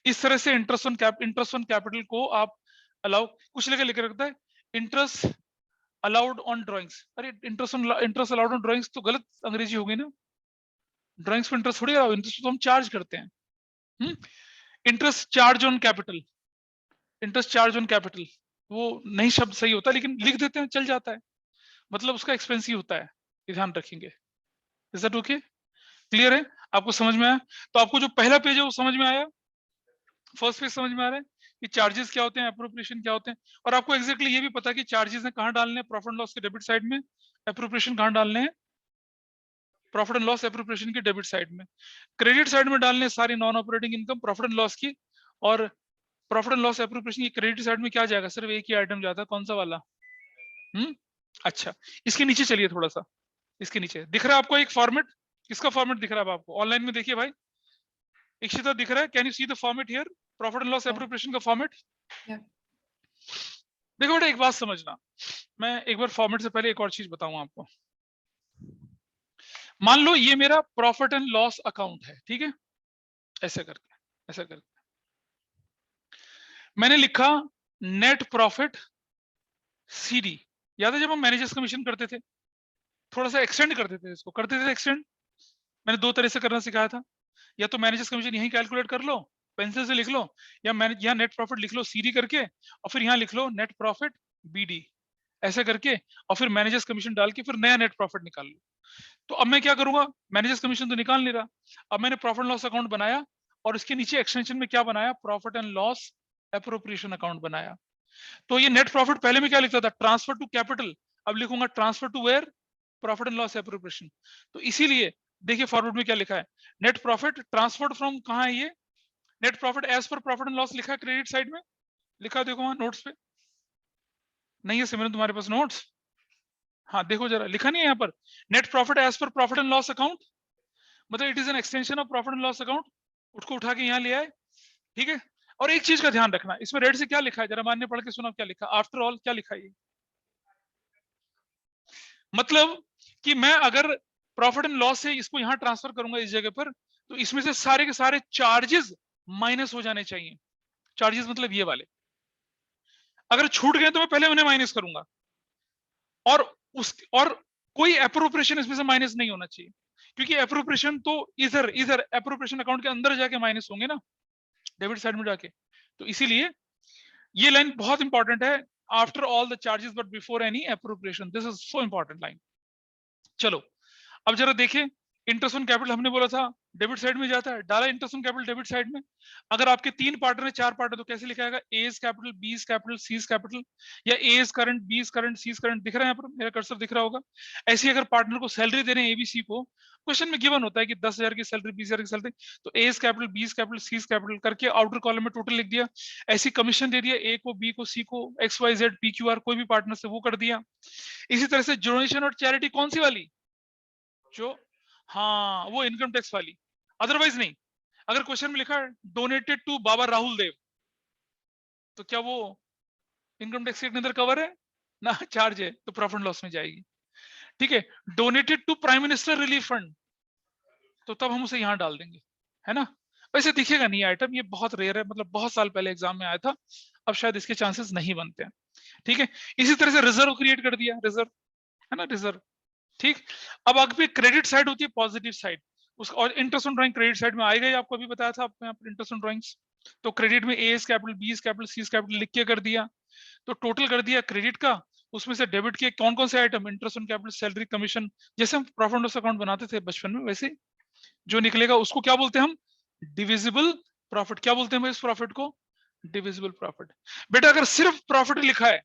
इस तरह से इंटरेस्ट ऑन कैपिटल को आप अलाउ, कुछ लेकर रखता है इंटरेस्ट अलाउड ऑन ड्राइंग्स। अरे इंटरेस्ट अलाउड ऑन ड्राइंग्स तो गलत अंग्रेजी हो गई ना, ड्राइंग्स पे इंटरेस्ट थोड़ी अलाउ, इंटरेस्ट तो हम चार्ज करते हैं। Interest charge on capital, interest charge on capital, वो नहीं शब्द सही होता लेकिन लिख देते हैं चल जाता है, मतलब उसका एक्सपेंस ही होता है, ध्यान रखेंगे। Is that okay? क्लियर है? आपको समझ में आया? तो आपको जो पहला पेज है वो समझ में आया, फर्स्ट पेज समझ में आ रहा है कि चार्जेस क्या होते हैं, एप्रोप्रिएशन क्या होते हैं, और आपको एग्जैक्टली ये भी पता है कि चार्जेस कहाँ डालने हैं प्रॉफिट एंड लॉस के डेबिट साइड में, एप्रोप्रिएशन कहाँ डालने हैं प्रॉफिट एंड लॉस एप्रोप्रिएशन की डेबिट साइड में, क्रेडिट साइड में डालने सारी non operating income profit and loss की, और प्रॉफिट एंड लॉस एप्रोप्रिएशन की क्रेडिट साइड में क्या जाएगा? सिर्फ एक ही आइटम जाता है, कौन सा वाला? अच्छा, इसके नीचे चलिए थोड़ा सा, इसके नीचे दिख रहा है आपको एक फॉर्मेट, किसका फॉर्मेट दिख रहा है आपको? ऑनलाइन में देखिए भाई, इक्षिता दिख रहा है? Can you see the format here? Profit and loss appropriation का फॉर्मेट। देखो बेटा एक बात समझना, मैं एक बार फॉर्मेट से पहले एक और चीज बताऊं आपको। मान लो ये मेरा प्रॉफिट एंड लॉस अकाउंट है, ठीक है, ऐसे करके मैंने लिखा नेट प्रॉफिट सीडी। याद है जब हम मैनेजर्स कमीशन करते थे, थोड़ा सा एक्सटेंड करते थे इसको, करते थे एक्सटेंड। मैंने दो तरह से करना सिखाया था, या तो मैनेजर्स कमीशन यहीं कैलकुलेट कर लो, पेंसिल से लिख लो, या यहाँ नेट प्रॉफिट लिख लो सीडी करके, और फिर यहाँ लिख लो नेट प्रॉफिट बीडी, ऐसे करके, और फिर मैनेजर्स कमीशन डाल के फिर नया नेट प्रॉफिट निकाल लो। तो अब मैं क्या करूंगा? मैनेजर्स कमीशन तो निकाल नहीं रहा, अब मैंने प्रॉफिट लॉस अकाउंट बनाया और इसके नीचे एक्सटेंशन में क्या बनाया? Profit and loss appropriation account बनाया। तो ये नेट प्रॉफिट पहले में क्या लिखता था, ट्रांसफर टू कैपिटल, अब लिखूंगा transfer to where, profit and loss appropriation. तो इसीलिए देखिए फॉरवर्ड में क्या लिखा है, नेट प्रॉफिट ट्रांसफर्ड फ्रॉम, कहां है ये, नेट प्रॉफिट एज पर प्रॉफिट एंड लॉस लिखा है क्रेडिट साइड में, लिखा देखो वहां नोट्स पे, नहीं है सिमरन तुम्हारे पास नोट्स, हाँ देखो जरा, लिखा नहीं है यहाँ पर, नेट प्रॉफिट एज पर प्रॉफिट एंड लॉस अकाउंट, मतलब it is an extension of profit and loss account, उसको उठा के यहाँ ले आए, ठीक है। और एक चीज का ध्यान रखना, इसमें रेड से क्या लिखा है, जरा मान्य पढ़ के सुना क्या लिखा, आफ्टर ऑल क्या लिखा है, मतलब कि मैं अगर प्रॉफिट एंड लॉस से इसको यहां ट्रांसफर करूंगा इस जगह पर, तो इसमें से सारे के सारे चार्जेस माइनस हो जाने चाहिए, चार्जेस मतलब ये वाले, अगर छूट गए तो मैं पहले उन्हें माइनस करूंगा, और कोई एप्रोप्रिएशन इसमें से माइनस नहीं होना चाहिए, क्योंकि एप्रोप्रिएशन तो इधर एप्रोप्रिएशन अकाउंट के अंदर जाके माइनस होंगे ना, डेबिट साइड में जाके, तो इसीलिए ये लाइन बहुत इंपॉर्टेंट है, after all the charges but before any appropriation, this is so important line. चलो अब जरा देखें, इंटरेस्ट ऑन कैपिटल हमने बोला था डेबिट साइड में जाता है, डाला interest on capital debit side में, अगर आपके 3 पार्टनर है 4 पार्टनर तो कैसे लिखा जाएगा, A is capital, B is capital, C is capital, या A is current, B is current, C is current, दिख रहा है यहाँ पर मेरा कर्सर दिख रहा होगा। ऐसे ही अगर पार्टनर को सैलरी दे रहे हैं एबीसी को, क्वेश्चन में गिवन होता है कि 10,000 की सैलरी, 20,000 की सैलरी, तो A is capital, B is capital, C is capital करके आउटर कॉलम में टोटल लिख दिया, ऐसी कमीशन दे दिया ए को, बी को, सी को, X Y Z P Q R कोई भी पार्टनर से वो कर दिया। इसी तरह से डोनेशन और चैरिटी कौन सी वाली, जो हाँ वो इनकम टैक्स वाली, अदरवाइज नहीं। अगर क्वेश्चन में लिखा है डोनेटेड टू बाबा राहुल देव, तो क्या वो इनकम टैक्स के अंदर कवर है ना, चार्ज है, तो प्रॉफिट लॉस में जाएगी, ठीक है। Donated to prime minister relief fund, तो तब हम उसे यहां डाल देंगे, है ना। वैसे दिखेगा नहीं आइटम, ये बहुत रेयर है, मतलब बहुत साल पहले एग्जाम में आया था, अब शायद इसके चांसेस नहीं बनते हैं, ठीक है। इसी तरह से रिजर्व क्रिएट कर दिया, रिजर्व, है ना, रिजर्व, ठीक। अब आगे क्रेडिट साइड होती है पॉजिटिव साइड, उसका, और interest on drawing credit side में आएगा ही, आपको अभी बताया था आपको यहाँ पर इंटरेस्ट ऑन ड्राइंग्स, तो क्रेडिट में A is capital, B is capital, C is capital लिख के कर दिया, तो टोटल कर दिया क्रेडिट का, उसमें से डेबिट के कौन कौन से item, interest on capital, salary, commission, जैसे हम प्रॉफिट एंड लॉस अकाउंट बनाते थे बचपन में, वैसे जो निकलेगा उसको क्या बोलते हैं हम, डिविजिबल प्रॉफिट। क्या बोलते हैं इस प्रॉफिट को, डिविजिबल प्रॉफिट। बेटा अगर सिर्फ प्रॉफिट लिखा है,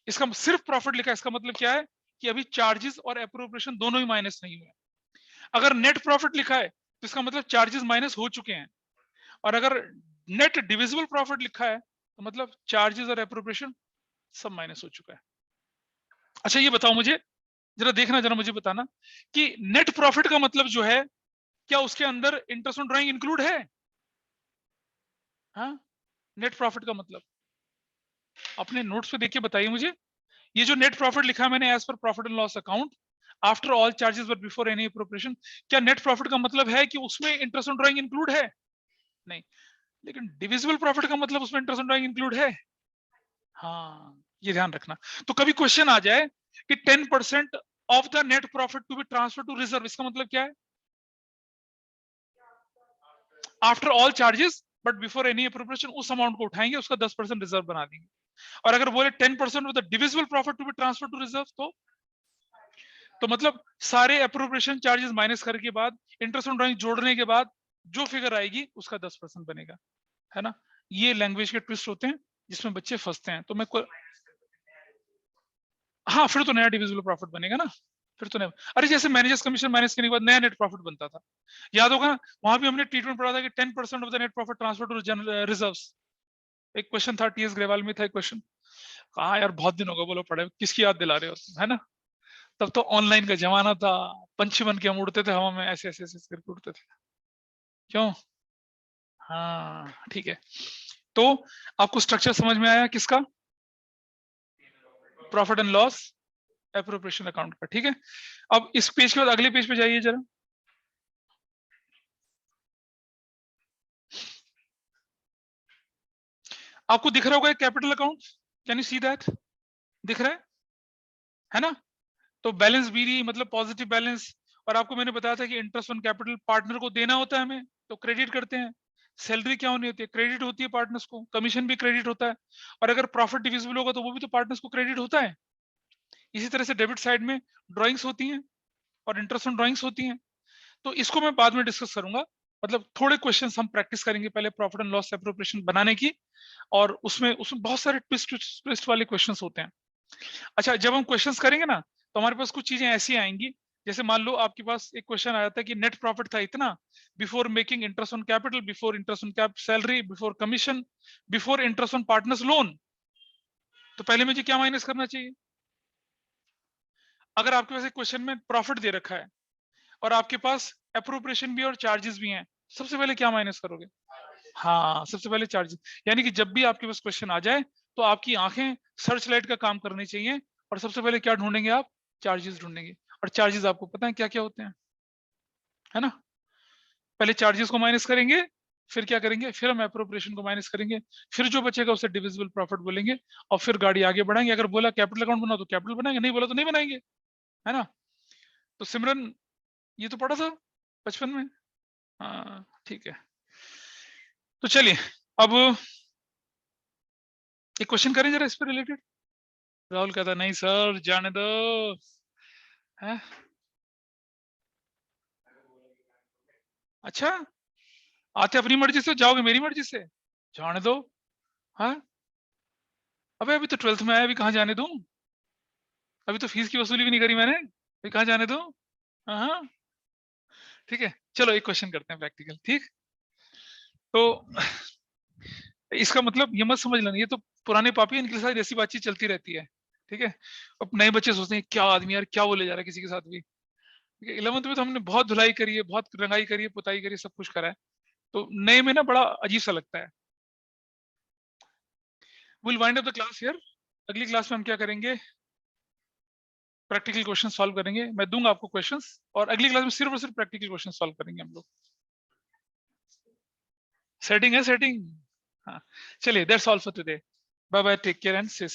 इसका सिर्फ प्रॉफिट लिखा है, इसका मतलब क्या है कि अभी चार्जेस और एप्रोप्रिएशन दोनों ही माइनस नहीं हुए। अगर नेट प्रॉफिट लिखा है तो इसका मतलब चार्जेस माइनस हो चुके हैं, और अगर नेट डिविजिबल प्रॉफिट लिखा है तो मतलब चार्जेस और एप्रोप्रिएशन सब माइनस हो चुका है। अच्छा ये बताओ मुझे, जरा देखना, जरा मुझे बताना कि नेट प्रॉफिट का मतलब जो है, क्या उसके अंदर इंटरेस्ट ऑन ड्राइंग इंक्लूड है, हाँ, नेट प्रॉफिट का मतलब अपने नोट्स पे देख के बताइए मुझे, ये जो नेट प्रॉफिट लिखा है मैंने एज पर profit and loss account after all charges but before any appropriation, क्या नेट प्रॉफिट का मतलब है कि उसमें इंटरेस्ट ऑन ड्राइंग इंक्लूड है, नहीं। लेकिन डिविजिबल प्रॉफिट का मतलब उसमें इंटरेस्ट ऑन ड्राइंग इंक्लूड है, हाँ, ये ध्यान रखना। तो कभी क्वेश्चन आ जाए कि 10% of the net profit to be transfer to reserve, इसका मतलब क्या है, after all charges but before any appropriation, उस अमाउंट को उठाएंगे, उसका 10% रिजर्व बना देंगे। और अगर बोले 10% of the divisible profit to be transfer to reserve, तो मतलब सारे एप्रोप्रिएशन चार्जेस माइनस करने के बाद, इंटरेस्ट ऑन ड्राइंग जोड़ने के बाद जो फिगर आएगी उसका 10% बनेगा, है ना। ये लैंग्वेज के ट्विस्ट होते हैं जिसमें बच्चे फंसते हैं, तो मैं हाँ फिर तो नया डिविजिबल प्रॉफिट बनेगा ना, फिर तो नया, अरे जैसे मैनेजर्स कमीशन माइनस करने के बाद नया नेट प्रॉफिट बनता था, याद होगा ना, वहां भी हमने ट्रीटमेंट पढ़ा था कि 10% of the net profit transfer to reserves, एक क्वेश्चन था टीएस ग्रेवाल में था एक क्वेश्चन, कहा यार बहुत दिन हो गए, बोलो पढ़े, किसकी याद दिला रहे हो, है ना। तब तो ऑनलाइन का जमाना था, पंछी बन के हम उड़ते थे हवा में, ऐसे ऐसे ऐसे करके उड़ते थे, क्यों, हाँ ठीक है। तो आपको स्ट्रक्चर समझ में आया किसका, profit and loss appropriation account का, ठीक है। अब इस पेज के बाद अगले पेज पे जाइए जरा, आपको दिख रहा होगा capital account, can you see that, दिख रहा है ना। तो बैलेंस बीरी मतलब पॉजिटिव बैलेंस, और आपको मैंने बताया था कि इंटरेस्ट ऑन कैपिटल पार्टनर को देना होता है हमें, तो क्रेडिट करते हैं। सैलरी क्या होनी होती है, क्रेडिट होती है पार्टनर्स को, कमीशन भी क्रेडिट होता है, और अगर प्रॉफिट डिविजिबल होगा तो वो भी तो पार्टनर्स को क्रेडिट होता है। इसी तरह से डेबिट साइड में ड्राइंग्स होती हैं और इंटरेस्ट ऑन ड्राइंग्स होती हैं, तो इसको मैं बाद में डिस्कस करूंगा। मतलब थोड़े क्वेश्चंस हम प्रैक्टिस करेंगे पहले प्रॉफिट एंड लॉस एप्रोप्रिएशन बनाने की, और उसमें बहुत सारे ट्विस्ट वाले क्वेश्चंस होते हैं। अच्छा, जब हम क्वेश्चंस करेंगे ना, तो हमारे पास कुछ चीजें ऐसी आएंगी, जैसे मान लो आपके पास एक क्वेश्चन आया था कि नेट प्रॉफिट था इतना, before making interest on capital, before interest on cap salary, before commission, before interest on partners loan. तो पहले मुझे क्या माइनस करना चाहिए? अगर आपके पास एक क्वेश्चन में प्रॉफिट दे रखा है और आपके पास एप्रोप्रिएशन भी और चार्जेस भी हैं, सबसे पहले क्या माइनस करोगे? हाँ, सबसे पहले चार्जेस। यानी कि जब भी आपके पास क्वेश्चन आ जाए तो आपकी आंखें सर्च लाइट का काम करनी चाहिए, और सबसे पहले क्या ढूंढेंगे आप? चार्जेस ढूंढेंगे। और चार्जेस आपको पता है क्या क्या होते हैं, है ना? पहले चार्जेस को माइनस करेंगे, फिर क्या करेंगे? फिर हम एप्रोप्रिएशन को माइनस करेंगे, फिर जो बचेगा उसे डिविजिबल प्रॉफिट बोलेंगे, और फिर गाड़ी आगे बढ़ाएंगे। अगर बोला कैपिटल अकाउंट बनाओ तो कैपिटल बनाएंगे, नहीं बोला तो नहीं बनाएंगे, है ना? तो सिमरन, ये तो पढ़ा था बचपन में। हाँ ठीक है, तो चलिए अब एक क्वेश्चन करें जरा इस पर रिलेटेड। राहुल कहता नहीं सर जाने दो, है? अच्छा, आते अपनी मर्जी से, जाओगे मेरी मर्जी से? जाने दो। हाँ, अबे अभी तो 12th में आया, अभी कहाँ जाने दूं? अभी तो फीस की वसूली भी नहीं करी मैंने, अभी कहाँ जाने दूं? हाँ ठीक है, चलो एक क्वेश्चन करते हैं प्रैक्टिकल, ठीक? तो इसका मतलब ये मत समझ लेना, ये तो पुराने पापी, इनके साथ ऐसी बातचीत चलती रहती है, ठीक है? अब नए बच्चे सोचते हैं क्या आदमी यार, क्या बोले जा रहा है किसी के साथ भी। 11th में तो हमने बहुत धुलाई करी है, बहुत रंगाई करी है, पुताई करी है, सब कुछ करा है, तो नए में ना बड़ा अजीब सा लगता है। Will wind up the class here. अगली क्लास में हम क्या करेंगे? प्रैक्टिकल क्वेश्चन सॉल्व करेंगे, मैं दूंगा आपको क्वेश्चंस, और अगली क्लास में सिर्फ और सिर्फ प्रैक्टिकल क्वेश्चन सॉल्व करेंगे हम लोग। सेटिंग है, सेटिंग? हाँ, चलिए that's all for today, bye bye, take care and